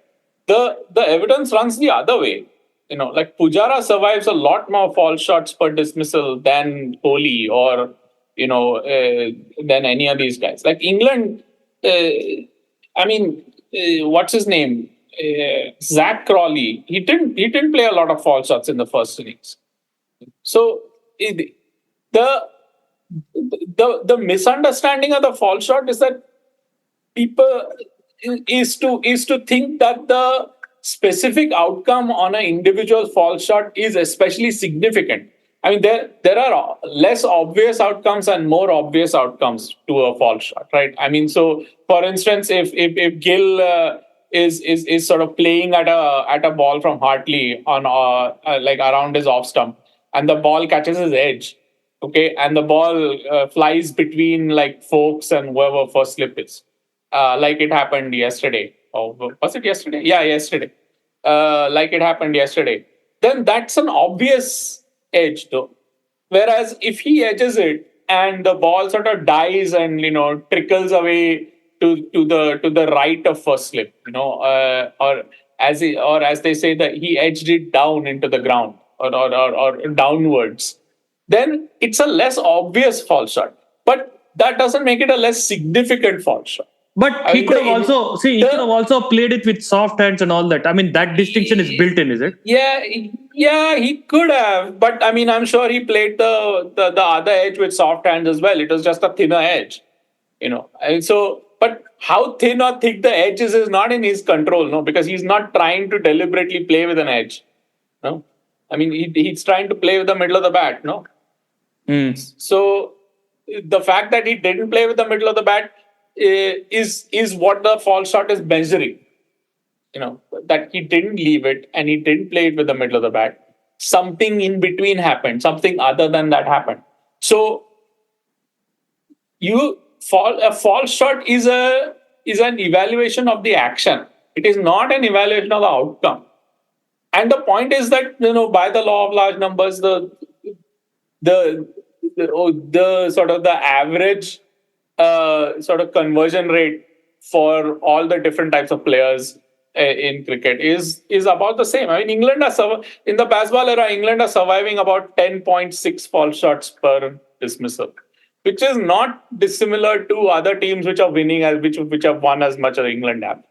the evidence runs the other way. Like Pujara survives a lot more fall shots per dismissal than Kohli or than any of these guys. Like England, what's his name? Zach Crawley. He didn't play a lot of fall shots in the first innings. So the the misunderstanding of the fall shot is that people is to think that the specific outcome on an individual fall shot is especially significant. I mean, there are less obvious outcomes and more obvious outcomes to a fall shot, right? I mean, so for instance, if Gill is sort of playing at a ball from Hartley on like around his off stump, and the ball catches his edge, okay, and the ball flies between like Folks and whoever first slip is, like it happened yesterday. Oh, was it yesterday? Yeah, yesterday. Like it happened yesterday. Then that's an obvious edge, though. Whereas if he edges it and the ball sort of dies and trickles away to the right of first slip, or as they say that he edged it down into the ground or downwards, then it's a less obvious fall shot. But that doesn't make it a less significant fall shot. But he could have also he could have also played it with soft hands and all that. I mean, that distinction is built in, is it? Yeah, he could have. But I mean, I'm sure he played the other edge with soft hands as well. It was just a thinner edge, And so, but how thin or thick the edge is not in his control, no, because he's not trying to deliberately play with an edge, no. I mean, he's trying to play with the middle of the bat, no. So the fact that he didn't play with the middle of the bat is what the fall shot is measuring. That he didn't leave it and he didn't play it with the middle of the bat. Something in between happened. Something other than that happened. So a fall shot is an evaluation of the action. It is not an evaluation of the outcome. And the point is that by the law of large numbers, the sort of the average sort of conversion rate for all the different types of players in cricket is about the same. I mean, England in the Bazball era, England are surviving about 10.6 fall shots per dismissal, which is not dissimilar to other teams which are winning which have won as much as England have.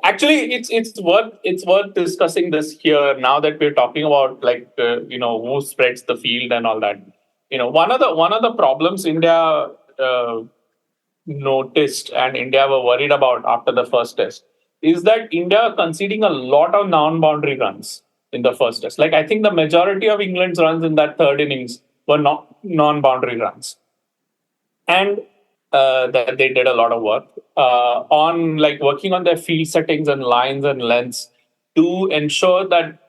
Actually, it's worth discussing this here now that we're talking about who spreads the field and all that. One of the problems India noticed and India were worried about after the first test is that India conceding a lot of non-boundary runs in the first test. Like I think the majority of England's runs in that third innings were not non-boundary runs, and that they did a lot of work on working on their field settings and lines and lengths to ensure that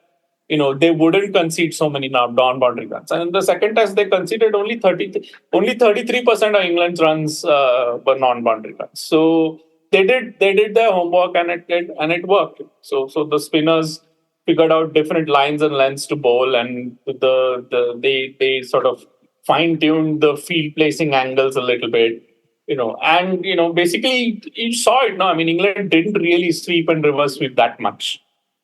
they wouldn't concede so many non-boundary runs. And in the second test, they conceded only 33% of England's runs were non-boundary runs. So they did their homework and it worked. So the spinners figured out different lines and lengths to bowl, and they sort of fine-tuned the field placing angles a little bit. Basically you saw it. No, I mean, England didn't really sweep and reverse sweep that much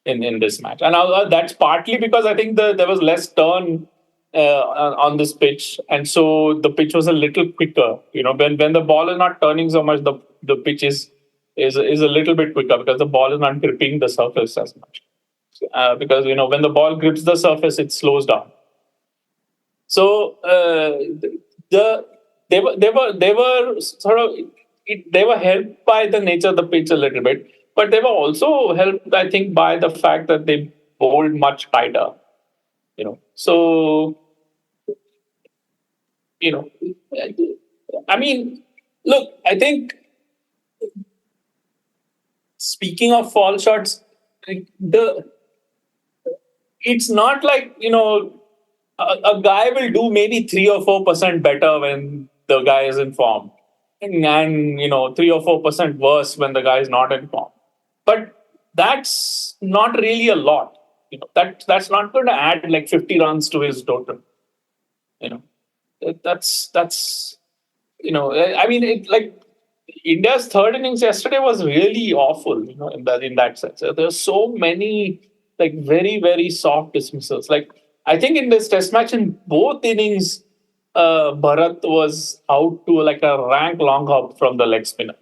in this match, and that's partly because I think there was less turn on this pitch, and so the pitch was a little quicker. When the ball is not turning so much, the pitch is a little bit quicker because the ball is not gripping the surface as much. Because when the ball grips the surface, it slows down. So they were sort of they were helped by the nature of the pitch a little bit, but they were also helped, I think, by the fact that they bowled much tighter. So I mean, look, I think speaking of fall shots, it's not like, a guy will do maybe 3 or 4% better when the guy is in form, and 3 or 4% worse when the guy is not in form. But that's not really a lot. That's not going to add like 50 runs to his total. That's I mean, India's third innings yesterday was really awful, in that sense. There's so many very, very soft dismissals. I think in this test match, in both innings, Bharat was out to a rank long hop from the leg spinner.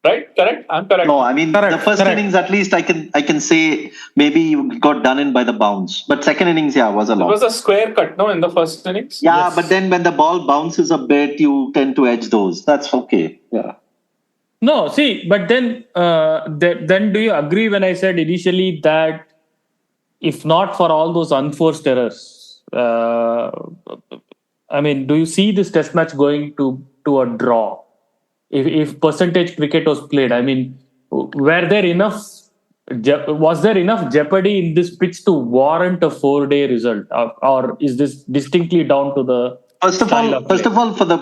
Right? Correct? I'm correct. No, I mean Correct, the first correct. innings at least I can say maybe you got done in by the bounce. But second innings, was a It lot. was a square cut, no, in the first innings? Yeah, Yes. but then when the ball bounces a bit, you tend to edge those. That's okay. Yeah. No, see, but then do you agree when I said initially that if not for all those unforced errors, I mean, do you see this test match going to a draw? If percentage cricket was played, I mean, was there enough jeopardy in this pitch to warrant a 4-day result, or is this distinctly down to the First of style all, of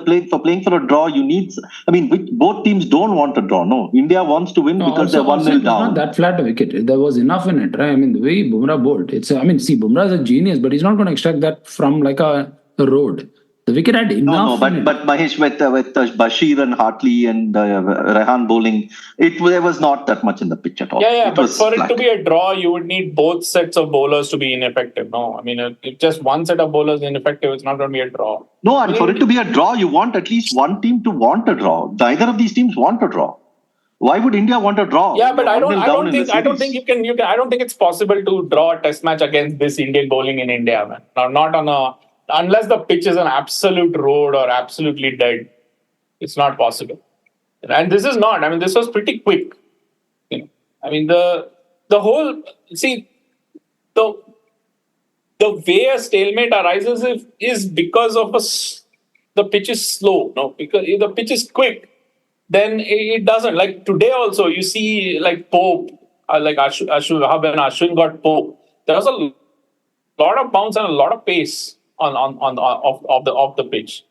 play? for playing for a draw, you need. I mean, both teams don't want a draw. No, India wants to win because they're 1-0 it's not down. that flat a wicket. There was enough in it, right? I mean, the way Bumrah bowled, Bumrah is a genius, but he's not going to extract that from like a road. The wicket had enough. But Mahesh, with Bashir and Hartley and Rehan bowling, there was not that much in the pitch at all. Yeah, but was for flat. it to be a draw, you would need both sets of bowlers to be ineffective. No, I mean, if just one set of bowlers is ineffective, it's not going to be a draw. No, and for it to be a draw, you want at least one team to want a draw. Neither of these teams want a draw. Why would India want a draw? Yeah, but I don't think you you can. I don't think it's possible to draw a test match against this Indian bowling in India, man. Now, not on unless the pitch is an absolute road or absolutely dead. It's not possible. And this is not. I mean, this was pretty quick. I mean, the whole the way a stalemate arises is because of the pitch is slow. No, because if the pitch is quick, then it doesn't. Like today also, you see like Pope, like Ashwin got Pope. There was a lot of bounce and a lot of pace of the pitch.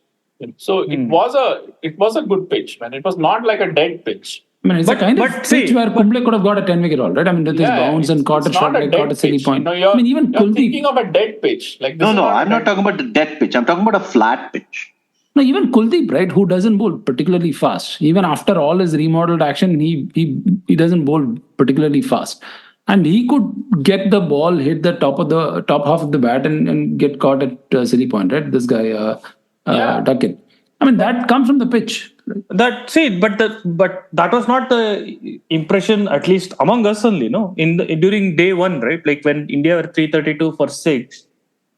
So it was a good pitch, man. It was not like a dead pitch. I mean, it's a kind of pitch where Kumble could have got a 10-wicket all, right? I mean, with his bounce and caught a shot, caught a silly point. No, I mean, even you're thinking of a dead pitch. Like this No, I'm not talking about the dead pitch. I'm talking about a flat pitch. No, even Kuldeep, right, who doesn't bowl particularly fast. Even after all his remodeled action, he doesn't bowl particularly fast. And he could get the ball, hit the top half of the bat and get caught at silly point, right? This guy, Duckett. I mean, that comes from the pitch. but that was not the impression, at least among us only, no? During day one, right? Like when India were 332 for 6.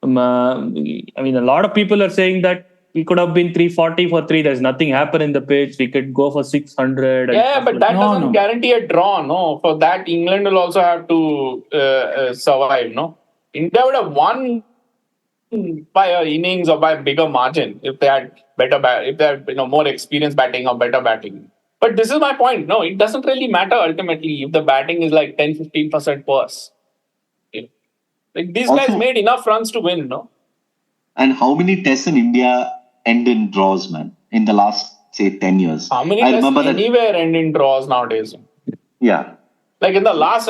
I mean, a lot of people are saying that we could have been 340 for 3. There's nothing happen in the pitch. We could go for 600. Yeah, but that doesn't guarantee a draw. No, for that England will also have to survive. No, India would have won by an innings or by a bigger margin if they had if they had more experienced batting or better batting. But this is my point. No, it doesn't really matter ultimately if the batting is like 10-15% worse. Like these guys made enough runs to win. No. And how many tests in India end in draws, man, in the last, say, 10 years? How many tests anywhere end in draws nowadays? Yeah. Like in the last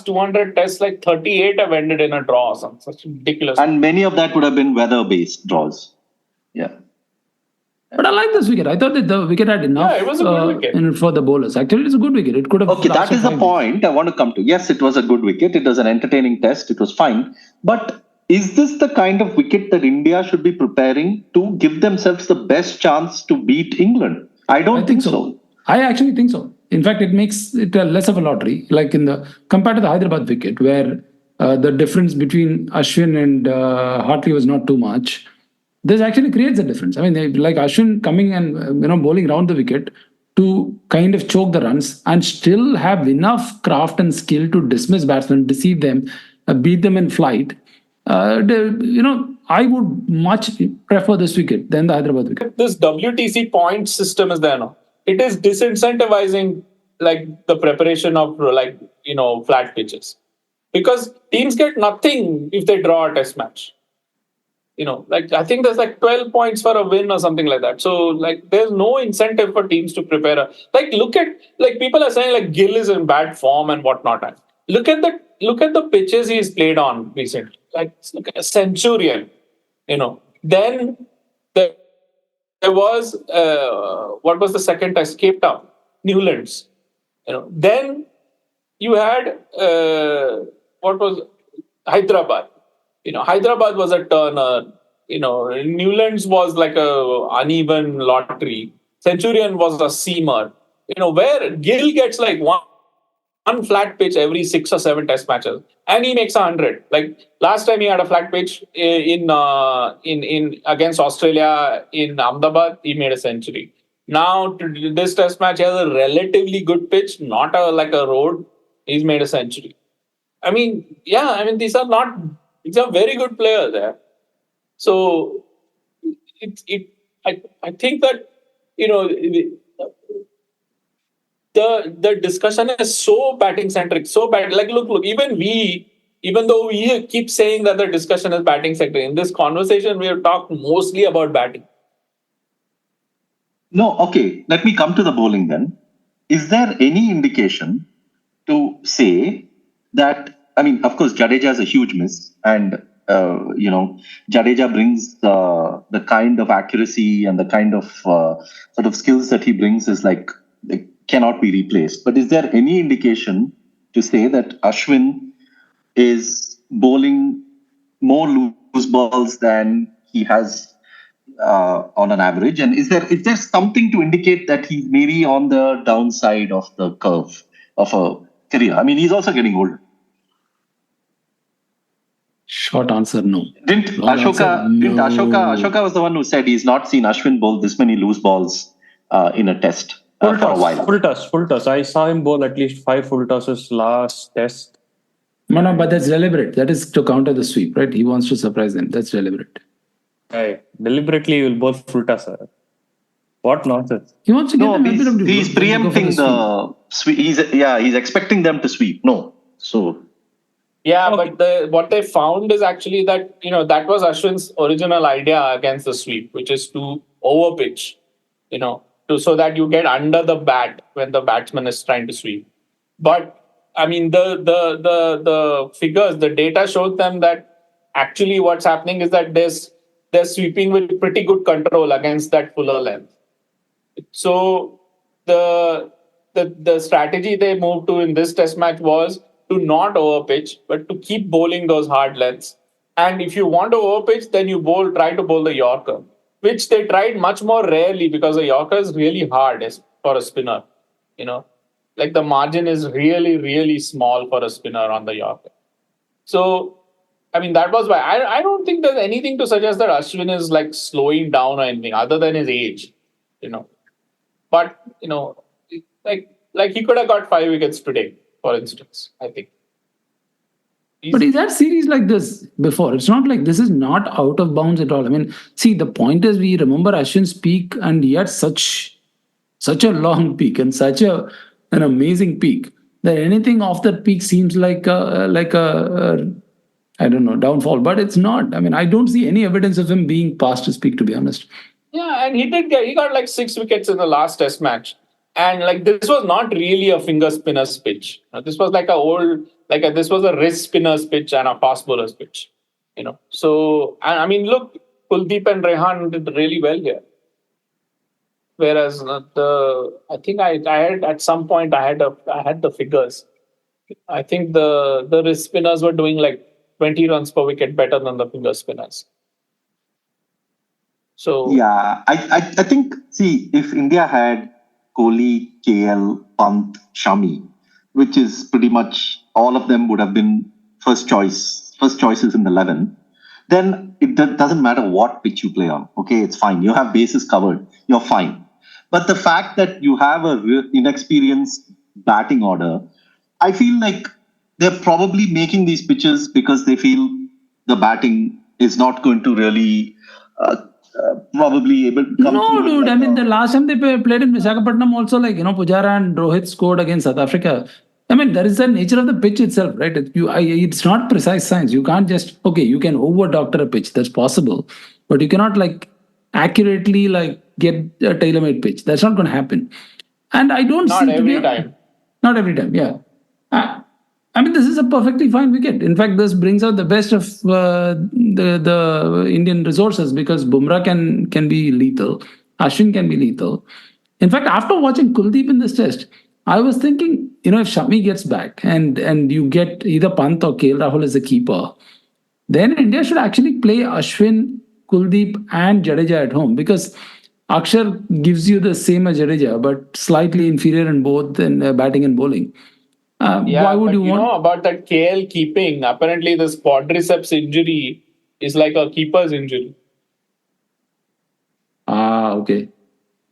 200 tests, like 38 have ended in a draw or something. Such ridiculous. And many of that would have been weather-based draws. Yeah. But I like this wicket. I thought that the wicket had enough it was a good wicket. For the bowlers. Actually, it's a good wicket. It could have. Okay, that is the point I want to come to. Yes, it was a good wicket. It was an entertaining test. It was fine. But is this the kind of wicket that India should be preparing to give themselves the best chance to beat England? I don't think so. I actually think so. In fact, it makes it less of a lottery. Like compared to the Hyderabad wicket, where the difference between Ashwin and Hartley was not too much. This actually creates a difference. I mean, like Ashwin coming and bowling round the wicket to kind of choke the runs and still have enough craft and skill to dismiss batsmen, deceive them, beat them in flight. I would much prefer this wicket than the Hyderabad wicket. This WTC point system is there now. It is disincentivizing like the preparation of like flat pitches, because teams get nothing if they draw a test match. Like I think there's like 12 points for a win or something like that. So like there's no incentive for teams to prepare. Like look at, like people are saying like Gill is in bad form and whatnot. And look at the pitches he's played on recently. Like look at Centurion. Then there was what was the second test? Cape Town, Newlands. Then you had what was Hyderabad. Hyderabad was a turner. Newlands was like a uneven lottery. Centurion was a seamer. Where Gill gets like one flat pitch every 6 or 7 test matches, and he makes 100. Like last time he had a flat pitch in against Australia in Ahmedabad, he made a century. Now this test match has a relatively good pitch, not like a road. He's made a century. These are very good players there. So I think that the discussion is so batting centric, so bad. Like look, even though we keep saying that the discussion is batting centric, in this conversation we have talked mostly about batting. No, okay. Let me come to the bowling then. Is there any indication to say that? I mean, of course, Jadeja is a huge miss, and Jadeja brings the kind of accuracy and the kind of sort of skills that he brings is like cannot be replaced. But is there any indication to say that Ashwin is bowling more loose balls than he has on an average? And is there something to indicate that he's maybe on the downside of the curve of a career? I mean, he's also getting older. Short answer, no. Didn't Ashoka was the one who said he's not seen Ashwin bowl this many loose balls in a test for a while. Full toss. I saw him bowl at least 5 full tosses last test. No, but that's deliberate. That is to counter the sweep, right? He wants to surprise them. That's deliberate. Hey, deliberately he will bowl full tosser. What nonsense. He wants to get them he's preempting the sweep. He's expecting them to sweep. No. So yeah, okay. But what they found is actually that that was Ashwin's original idea against the sweep, which is to overpitch, so that you get under the bat when the batsman is trying to sweep. But I mean, the figures, the data showed them that actually what's happening is that they're sweeping with pretty good control against that fuller length. So the strategy they moved to in this test match was to not overpitch, but to keep bowling those hard lengths. And if you want to overpitch, then you try to bowl the Yorker, which they tried much more rarely because the Yorker is really hard for a spinner. Like the margin is really, really small for a spinner on the Yorker. So, I mean, that was why I don't think there's anything to suggest that Ashwin is like slowing down or anything other than his age, But, like he could have got 5 wickets today, for instance, I think. But he's had series like this before. It's not like this is not out of bounds at all. I mean, see, the point is we remember Ashwin's peak, and he had such a long peak and such an amazing peak that anything off that peak seems like a I don't know, downfall. But it's not. I mean, I don't see any evidence of him being past his peak, to be honest. Yeah, and he got like 6 wickets in the last test match. And like this was not really a finger spinner's pitch. This was like this was a wrist spinner's pitch and a fast bowler's pitch. So I mean, look, Kuldeep and Rehan did really well here. Whereas I think I had at some point I had the figures. I think the wrist spinners were doing like 20 runs per wicket better than the finger spinners. So yeah, I think, see, if India had Kohli, KL, Pant, Shami, which is pretty much all of them would have been first choices in the 11, then it doesn't matter what pitch you play on. Okay, it's fine. You have bases covered. You're fine. But the fact that you have a inexperienced batting order, I feel like they're probably making these pitches because they feel the batting is not going to really probably able to come No, through. dude. I mean, the last time they played in Visakhapatnam, also Pujara and Rohit scored against South Africa. I mean, there is the nature of the pitch itself, right? It's not precise science. You can't just you can over doctor a pitch. That's possible, but you cannot accurately get a tailor-made pitch. That's not going to happen. And I don't Not see every time. Not every time. Yeah. I mean, this is a perfectly fine wicket. In fact, this brings out the best of the Indian resources because Bumrah can be lethal, Ashwin can be lethal. In fact, after watching Kuldeep in this test, I was thinking, if Shami gets back and you get either Pant or KL Rahul as a keeper, then India should actually play Ashwin, Kuldeep, and Jadeja at home because Akshar gives you the same as Jadeja, but slightly inferior in both in batting and bowling. Why would you want? Know about that KL keeping? Apparently, this quadriceps injury is like a keeper's injury. Okay.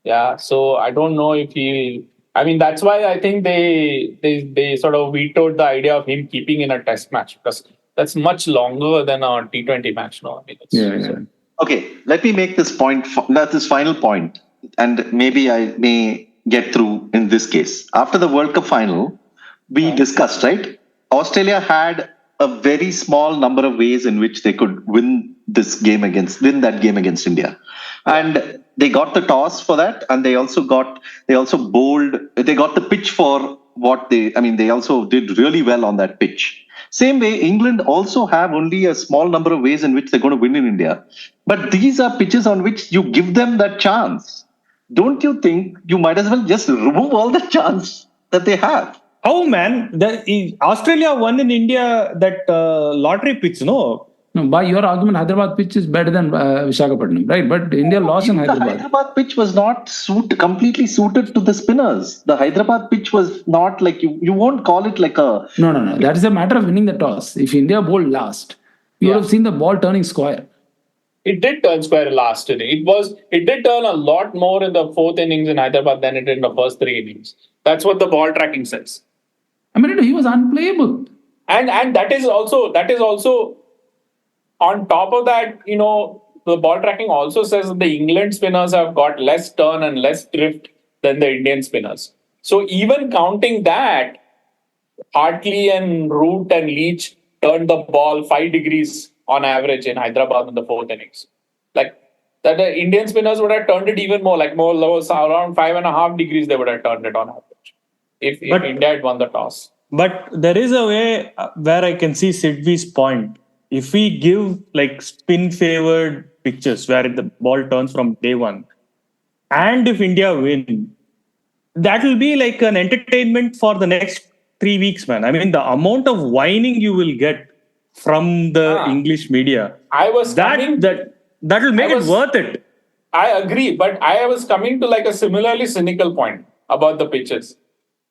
Yeah, so I don't know if he. I mean, that's why I think they sort of vetoed the idea of him keeping in a test match because that's much longer than a T20 match. No, I mean, yeah. Okay, let me make this point. This final point, and maybe I may get through in this case. After the World Cup final, we discussed, right? Australia had a very small number of ways in which they could win that game against India, and they got the toss for that, and they also got the pitch for what they also did really well on that pitch. Same way, England also have only a small number of ways in which they're going to win in India, but these are pitches on which you give them that chance. Don't you think you might as well just remove all the chance that they have? Oh man, Australia won in India that lottery pitch, no? No, by your argument, Hyderabad pitch is better than Visakhapatnam, right? But India lost in Hyderabad. The Hyderabad pitch was not completely suited to the spinners. The Hyderabad pitch was not you won't call it like a... No. That is a matter of winning the toss. If India bowled last, you would have seen the ball turning square. It did turn square last inning. It did turn a lot more in the fourth innings in Hyderabad than it did in the first three innings. That's what the ball tracking says. I mean, he was unplayable. And that is also on top of that, the ball tracking also says that the England spinners have got less turn and less drift than the Indian spinners. So even counting that, Hartley and Root and Leach turned the ball 5 degrees on average in Hyderabad in the fourth innings. That the Indian spinners would have turned it even more, more low, around 5.5 degrees they would have turned it on average if India had won the toss. But there is a way where I can see Sidvi's point. If we give spin-favored pitches where the ball turns from day one, and if India win, that will be like an entertainment for the next 3 weeks, man. I mean, the amount of whining you will get from the English media, that will make it worth it. I agree, but I was coming to a similarly cynical point about the pitches.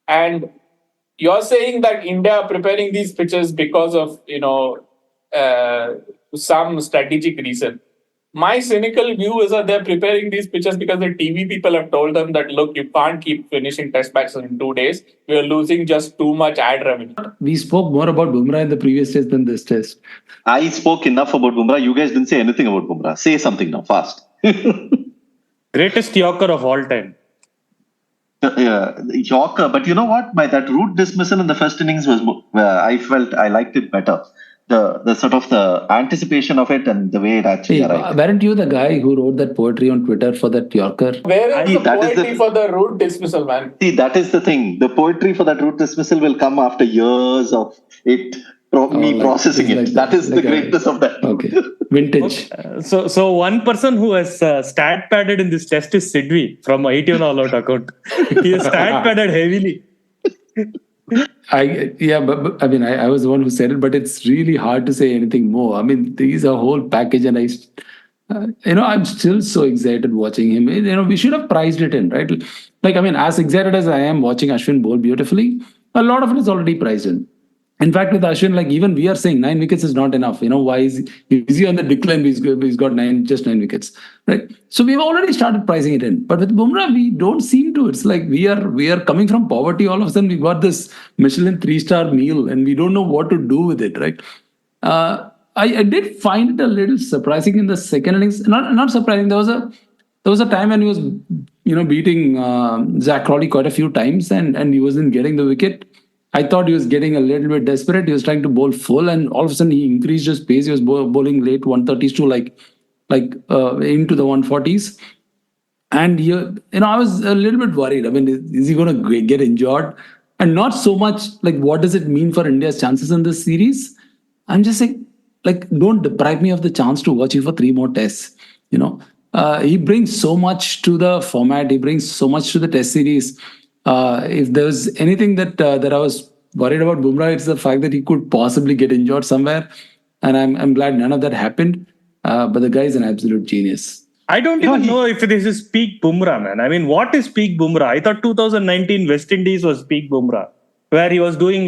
And you're saying that India are preparing these pitches because of, some strategic reason. My cynical view is that they're preparing these pitches because the TV people have told them that, look, you can't keep finishing test matches in 2 days. We're losing just too much ad revenue. We spoke more about Bumrah in the previous test than this test. I spoke enough about Bumrah. You guys didn't say anything about Bumrah. Say something now, fast. Greatest Yorker of all time. Yorker. But you know what? That Root dismissal in the first innings was, I felt I liked it better. The sort of the anticipation of it and the way it actually arrived. Weren't you the guy who wrote that poetry on Twitter for that Yorker? Where is the poetry for the Root dismissal, man? See, that is the thing. The poetry for that Root dismissal will come after years of it. Processing it. That is the greatness of that. Okay. Vintage. So one person who has stat padded in this test is Sidvi from 81 All Out account. He has stat padded heavily. But I mean, I was the one who said it, but it's really hard to say anything more. I mean, these are a whole package, and I'm still so excited watching him. We should have priced it in, right? As excited as I am watching Ashwin bowl beautifully, a lot of it is already priced in. In fact, with Ashwin, even we are saying 9 wickets is not enough. Why is he on the decline? He's got just 9 wickets, right? So we've already started pricing it in. But with Bumrah, we don't seem to. It's like we are coming from poverty. All of a sudden, we got this Michelin 3-star meal, and we don't know what to do with it, right? I did find it a little surprising in the second innings. Not surprising. There was a time when he was beating Zach Crawley quite a few times, and he wasn't getting the wicket. I thought he was getting a little bit desperate. He was trying to bowl full, and all of a sudden he increased his pace. He was bowling late 130s to into the 140s. And I was a little bit worried. I mean, is he going to get injured? And not so much like what does it mean for India's chances in this series? I'm just saying, don't deprive me of the chance to watch him for 3 more tests. He brings so much to the format. He brings so much to the test series. If there was anything that I was worried about Bumrah, it's the fact that he could possibly get injured somewhere. And I'm glad none of that happened. But the guy is an absolute genius. I don't even know if this is peak Bumrah, man. I mean, what is peak Bumrah? I thought 2019 West Indies was peak Bumrah, where he was doing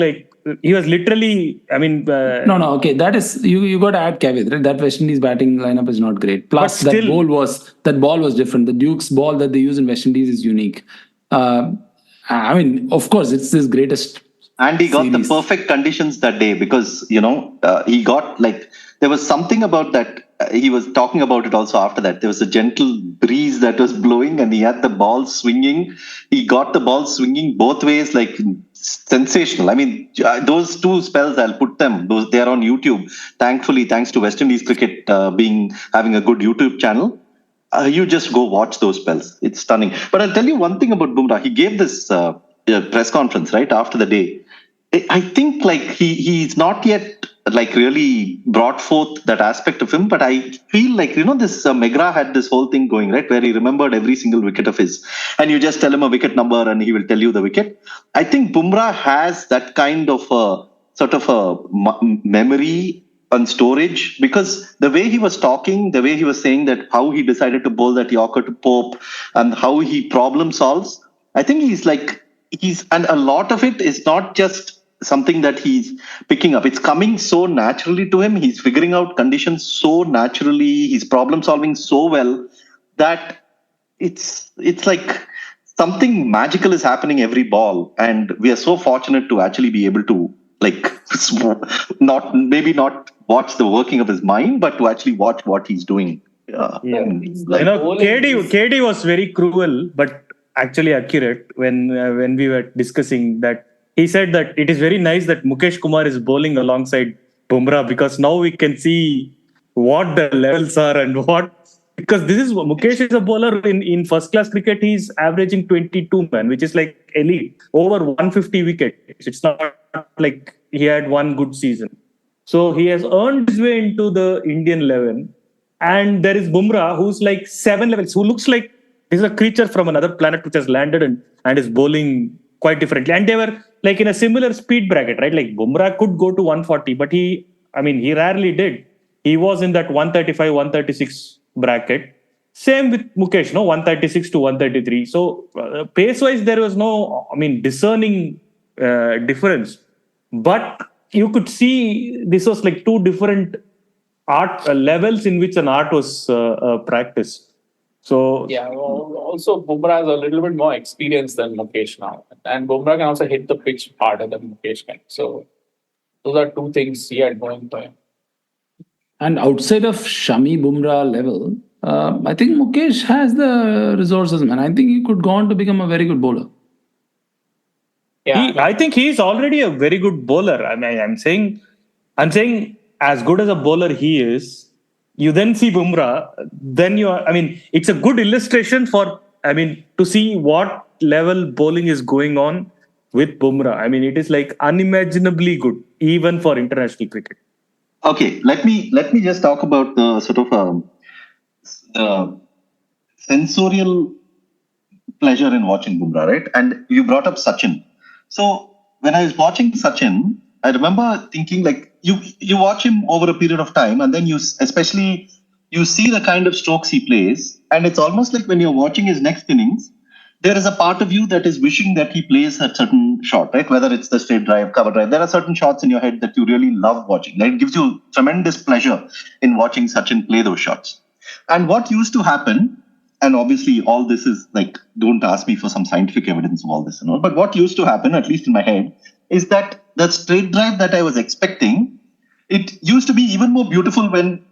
he was literally, I mean... No, okay. That is, you got to add caveat, right? That West Indies batting lineup is not great. Plus, that ball was different. The Duke's ball that they use in West Indies is unique. I mean, of course, it's his greatest. And he got the perfect conditions that day because, he got there was something about that. He was talking about it also after that. There was a gentle breeze that was blowing and he had the ball swinging. He got the ball swinging both ways, sensational. I mean, those 2 spells, I'll put them. They are on YouTube. Thankfully, thanks to West Indies Cricket having a good YouTube channel. You just go watch those spells. It's stunning. But I'll tell you one thing about Bumrah. He gave this press conference, right, after the day. I think he's not yet really brought forth that aspect of him, but I feel this McGrath had this whole thing going, right, where he remembered every single wicket of his, and you just tell him a wicket number and he will tell you the wicket. I think Bumrah has that kind of sort of a memory and storage, because the way he was talking, the way he was saying that how he decided to bowl that Yorker to Pope and how he problem solves, I think and a lot of it is not just something that he's picking up. It's coming so naturally to him. He's figuring out conditions so naturally. He's problem solving so well that it's like something magical is happening every ball. And we are so fortunate to actually be able to not watch the working of his mind, but to actually watch what he's doing. KD was very cruel, but actually accurate when we were discussing that. He said that it is very nice that Mukesh Kumar is bowling alongside Bumrah because now we can see what the levels are and because Mukesh is a bowler in first class cricket. He's averaging 22, man, which is elite, over 150 wickets. It's not like he had one good season. So he has earned his way into the Indian 11. And there is Bumrah, who's 7 levels, who looks like he's a creature from another planet which has landed and is bowling quite differently. And they were in a similar speed bracket, right? Bumrah could go to 140, but he rarely did. He was in that 135, 136 bracket. Same with Mukesh, 136 to 133. So pace-wise, there was no, discerning difference. But you could see this was 2 different art levels in which an art was practiced. So yeah, also Bumrah has a little bit more experience than Mukesh now, and Bumrah can also hit the pitch harder than Mukesh can. So those are 2 things he had going for him. And outside of Shami Bumrah level, I think Mukesh has the resources, man. I think he could go on to become a very good bowler. Yeah, I think he's already a very good bowler. I'm saying, as good as a bowler he is. You then see Bumrah, then it's a good illustration to see what level bowling is going on with Bumrah. It is unimaginably good, even for international cricket. Okay, let me just talk about the sort of sensorial pleasure in watching Bumrah, right? And you brought up Sachin. So when I was watching Sachin, I remember thinking you watch him over a period of time, and then you see the kind of strokes he plays, and it's almost like when you're watching his next innings, there is a part of you that is wishing that he plays a certain shot, right? Whether it's the straight drive, cover drive, there are certain shots in your head that you really love watching. It gives you tremendous pleasure in watching Sachin play those shots. And what used to happen, and obviously all this is don't ask me for some scientific evidence of all this and all, but what used to happen, at least in my head, is that the straight drive that I was expecting, it used to be even more beautiful when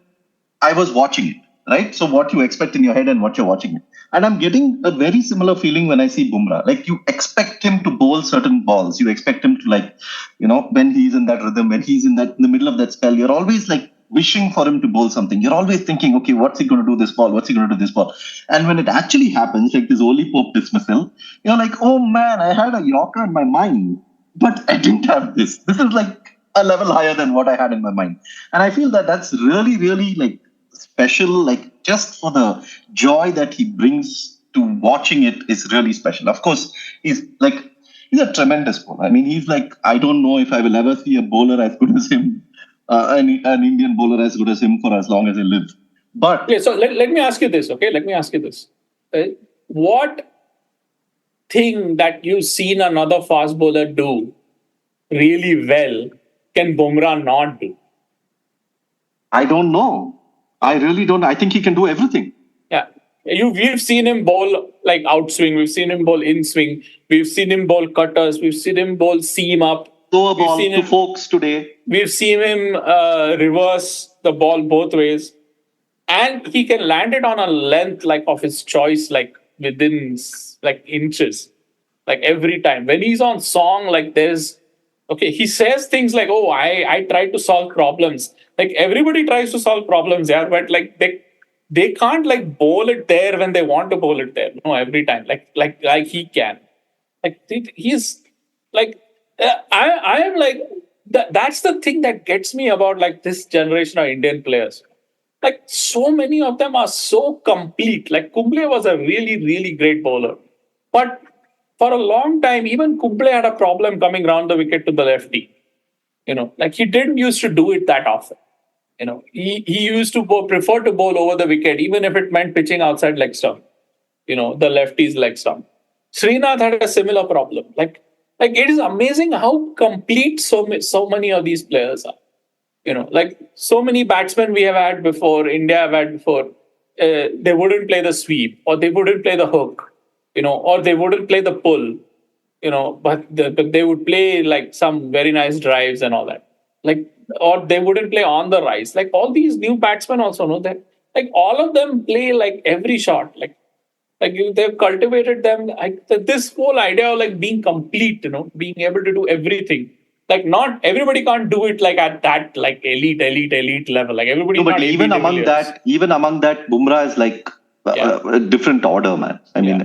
I was watching it, right? So what you expect in your head and what you're watching it. And I'm getting a very similar feeling when I see Bumrah. Like you expect him to bowl certain balls. You expect him to when he's in that rhythm, when he's in the middle of that spell, you're always like wishing for him to bowl something. You're always thinking, okay, what's he going to do this ball? What's he going to do this ball? And when it actually happens, like this Oli Pope dismissal, you're like, oh man, I had a Yorker in my mind, but I didn't have this. This is like a level higher than what I had in my mind. And I feel that that's really, really like special, like just for the joy that he brings to watching it is really special. Of course, he's a tremendous bowler. I mean, he's like, I don't know if I will ever see a bowler as good as him, an Indian bowler as good as him for as long as I live. But yeah, so let me ask you this, okay? Let me ask you this. What thing that you've seen another fast bowler do really well can Bumrah not do? I don't know. I really don't. I think he can do everything. Yeah. We've seen him bowl like outswing. We've seen him bowl in swing. We've seen him bowl cutters. We've seen him bowl seam up. Throw a ball to folks today. We've seen him reverse the ball both ways. And he can land it on a length like of his choice, like within like inches, like every time. When he's on song, like he says things like, oh, I tried to solve problems. Like everybody tries to solve problems, yeah, but like they can't like bowl it there when they want to bowl it there. No, every time, like he can. Like he's like I am like that's the thing that gets me about like this generation of Indian players. Like so many of them are so complete. Like Kumble was a really, really great bowler. But for a long time, even Kumble had a problem coming round the wicket to the lefty. Like he didn't used to do it that often. He used to prefer to bowl over the wicket, even if it meant pitching outside leg stump. The lefty's leg stump. Srinath had a similar problem. Like it is amazing how complete so many of these players are. Like so many batsmen we have had before, India have had before, they wouldn't play the sweep or they wouldn't play the hook, or they wouldn't play the pull, but they would play like some very nice drives and all that. Like, or they wouldn't play on the rise. Like all these new batsmen also know that, like all of them play like every shot. Like they've cultivated them. Like this whole idea of like being complete, being able to do everything. Like not everybody can't do it like at that like elite level. Like everybody. No, but even among that, Bumrah is like a different order, man. I mean,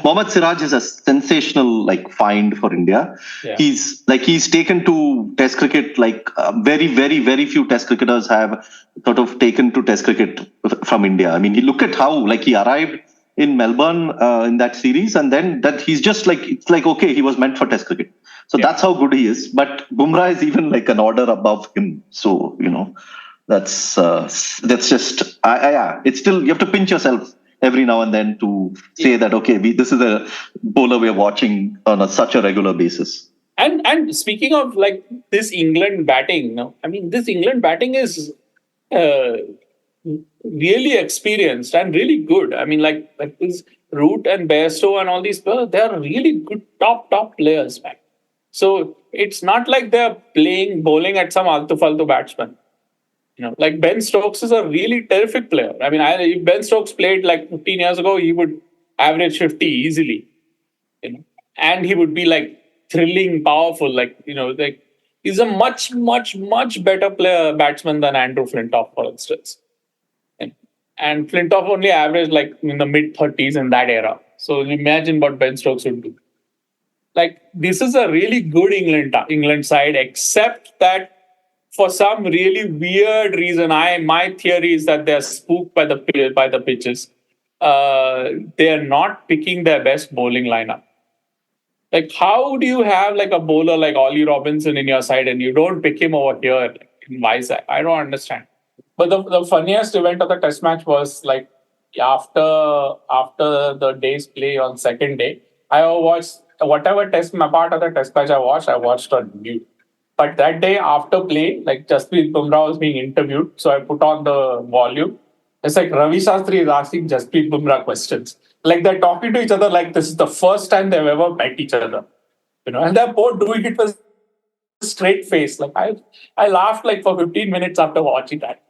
Mohammad Siraj is a sensational like find for India. Yeah. He's taken to Test cricket like very, very, very few Test cricketers have sort of taken to Test cricket from India. I mean, look at how like he arrived in Melbourne in that series, and then that he's just like it's like okay, he was meant for Test cricket. So that's how good he is. But Bumrah is even like an order above him. So that's just it's still you have to pinch yourself every now and then to say that okay, this is a bowler we're watching on such a regular basis. And speaking of like this England batting, I mean this England batting is really experienced and really good. I mean like this Root and Bairstow and all these players, they are really good top players, man. So it's not like they're bowling at some altu-faltu batsman. Like Ben Stokes is a really terrific player. I mean, if Ben Stokes played like 15 years ago, he would average 50 easily. And he would be like thrilling, powerful. Like he's a much, much, much better batsman than Andrew Flintoff, for instance. And Flintoff only averaged like in the mid 30s in that era. So imagine what Ben Stokes would do. Like this is a really good England side, except that for some really weird reason, my theory is that they're spooked by the pitches. They are not picking their best bowling lineup. Like how do you have like a bowler like Ollie Robinson in your side and you don't pick him over here like, in Vizag? I don't understand. But the funniest event of the Test match was like after the day's play on second day, I watched whatever part of the Test match I watched on mute. But that day after play, like Jasprit Bumrah was being interviewed, so I put on the volume. It's like Ravi Shastri is asking Jasprit Bumrah questions. Like they're talking to each other like this is the first time they've ever met each other. And they're both doing it with straight face. Like I laughed like for 15 minutes after watching that.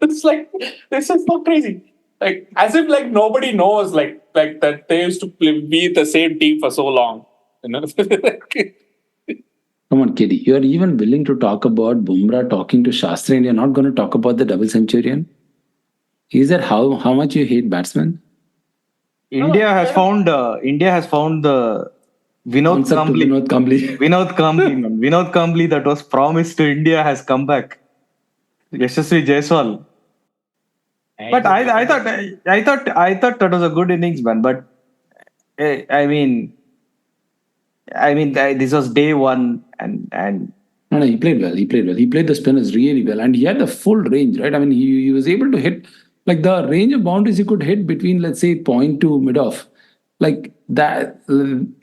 It's like, this is so crazy. Like as if like nobody knows like that they used to be the same team for so long. You know? Come on, Kitty. You are even willing to talk about Bumrah talking to Shastri, and you're not going to talk about the double centurion? Is that how much you hate batsmen? India has found the Vinod Concept of Kambli. Vinod Kambli. Vinod Kambli, man. Vinod Kambli that was promised to India has come back. Yashasvi Jaiswal. But I thought that was a good innings, man. But I mean, this was day one, and No, he played well. He played the spinners really well, and he had the full range, right? I mean, he was able to hit like the range of boundaries he could hit between, let's say, point to mid off, like that.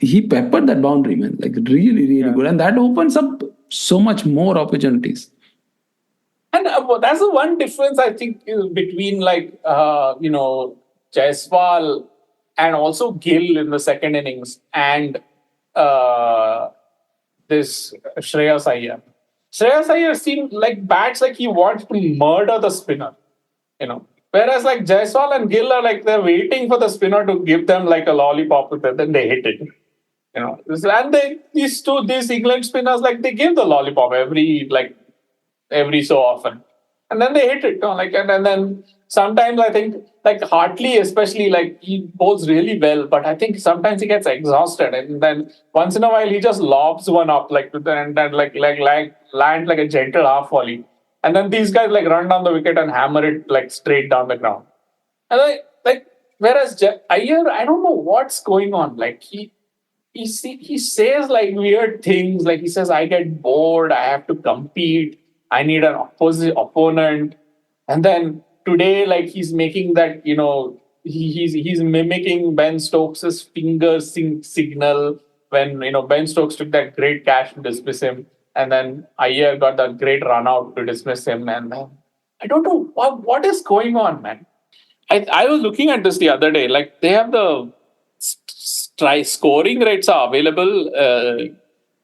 He peppered that boundary, man. Like really good, and that opens up so much more opportunities. And that's the one difference I think is between like Jaiswal and also Gill in the second innings and this Shreyas Iyer. Shreyas Iyer seemed like bats like he wants to murder the spinner, you know. Whereas like Jaiswal and Gill are like they're waiting for the spinner to give them like a lollipop with it, then they hit it. You know, and these England spinners like they give the lollipop every so often, and then they hit it. You know, like and then sometimes I think like Hartley especially like he bowls really well, but I think sometimes he gets exhausted, and then once in a while he just lobs one up and then like land like a gentle half volley, and then these guys like run down the wicket and hammer it like straight down the ground, and whereas Iyer, I don't know what's going on. Like he says like weird things. Like he says, I get bored. I have to compete. I need an opponent. And then today, like he's making that, he's mimicking Ben Stokes' finger signal when, Ben Stokes took that great catch to dismiss him. And then Iyer got that great run out to dismiss him. And I don't know what is going on, man. I was looking at this the other day. Like they have the scoring rates are available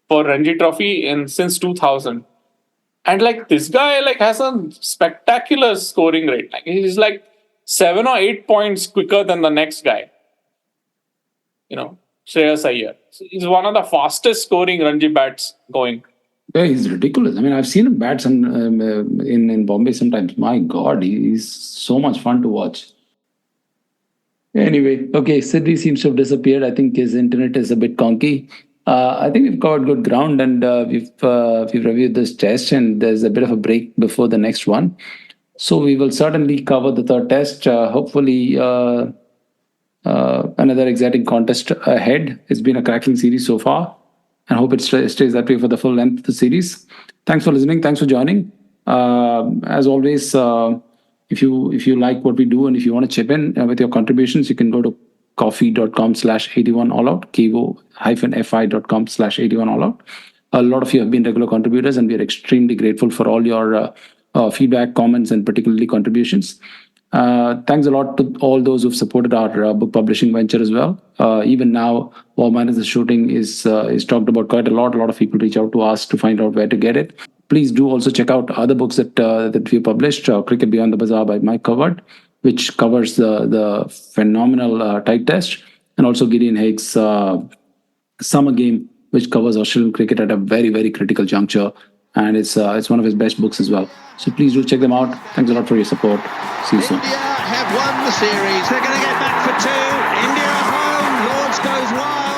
for Ranji Trophy since 2000. And like this guy like has a spectacular scoring rate. Like he's like 7 or 8 points quicker than the next guy. Shreyas Iyer. So he's one of the fastest scoring Ranji bats going. Yeah, he's ridiculous. I mean, I've seen him bats in Bombay sometimes. My God, he's so much fun to watch. Anyway, okay, Sidney seems to have disappeared. I think his internet is a bit conky. I think we've covered good ground, and we've reviewed this test, and there's a bit of a break before the next one. So we will certainly cover the third test. Hopefully, another exciting contest ahead. It's been a crackling series so far, and hope it stays that way for the full length of the series. Thanks for listening. Thanks for joining. As always, if you like what we do and if you want to chip in with your contributions, you can go to coffee.com/81allout, kivo-fi.com/81allout. A lot of you have been regular contributors, and we are extremely grateful for all your feedback, comments, and particularly contributions. Thanks a lot to all those who've supported our book publishing venture as well. Even now, War Minus the Shooting is talked about quite a lot. A lot of people reach out to us to find out where to get it. Please do also check out other books that we published. Cricket Beyond the Bazaar by Mike Covert, which covers the phenomenal tight test, and also Gideon Haig's Summer Game, which covers Australian cricket at a very, very critical juncture. And it's one of his best books as well. So please do check them out. Thanks a lot for your support. See you soon. India have won the series. They're going to get back for two. India are home. Lords goes wide.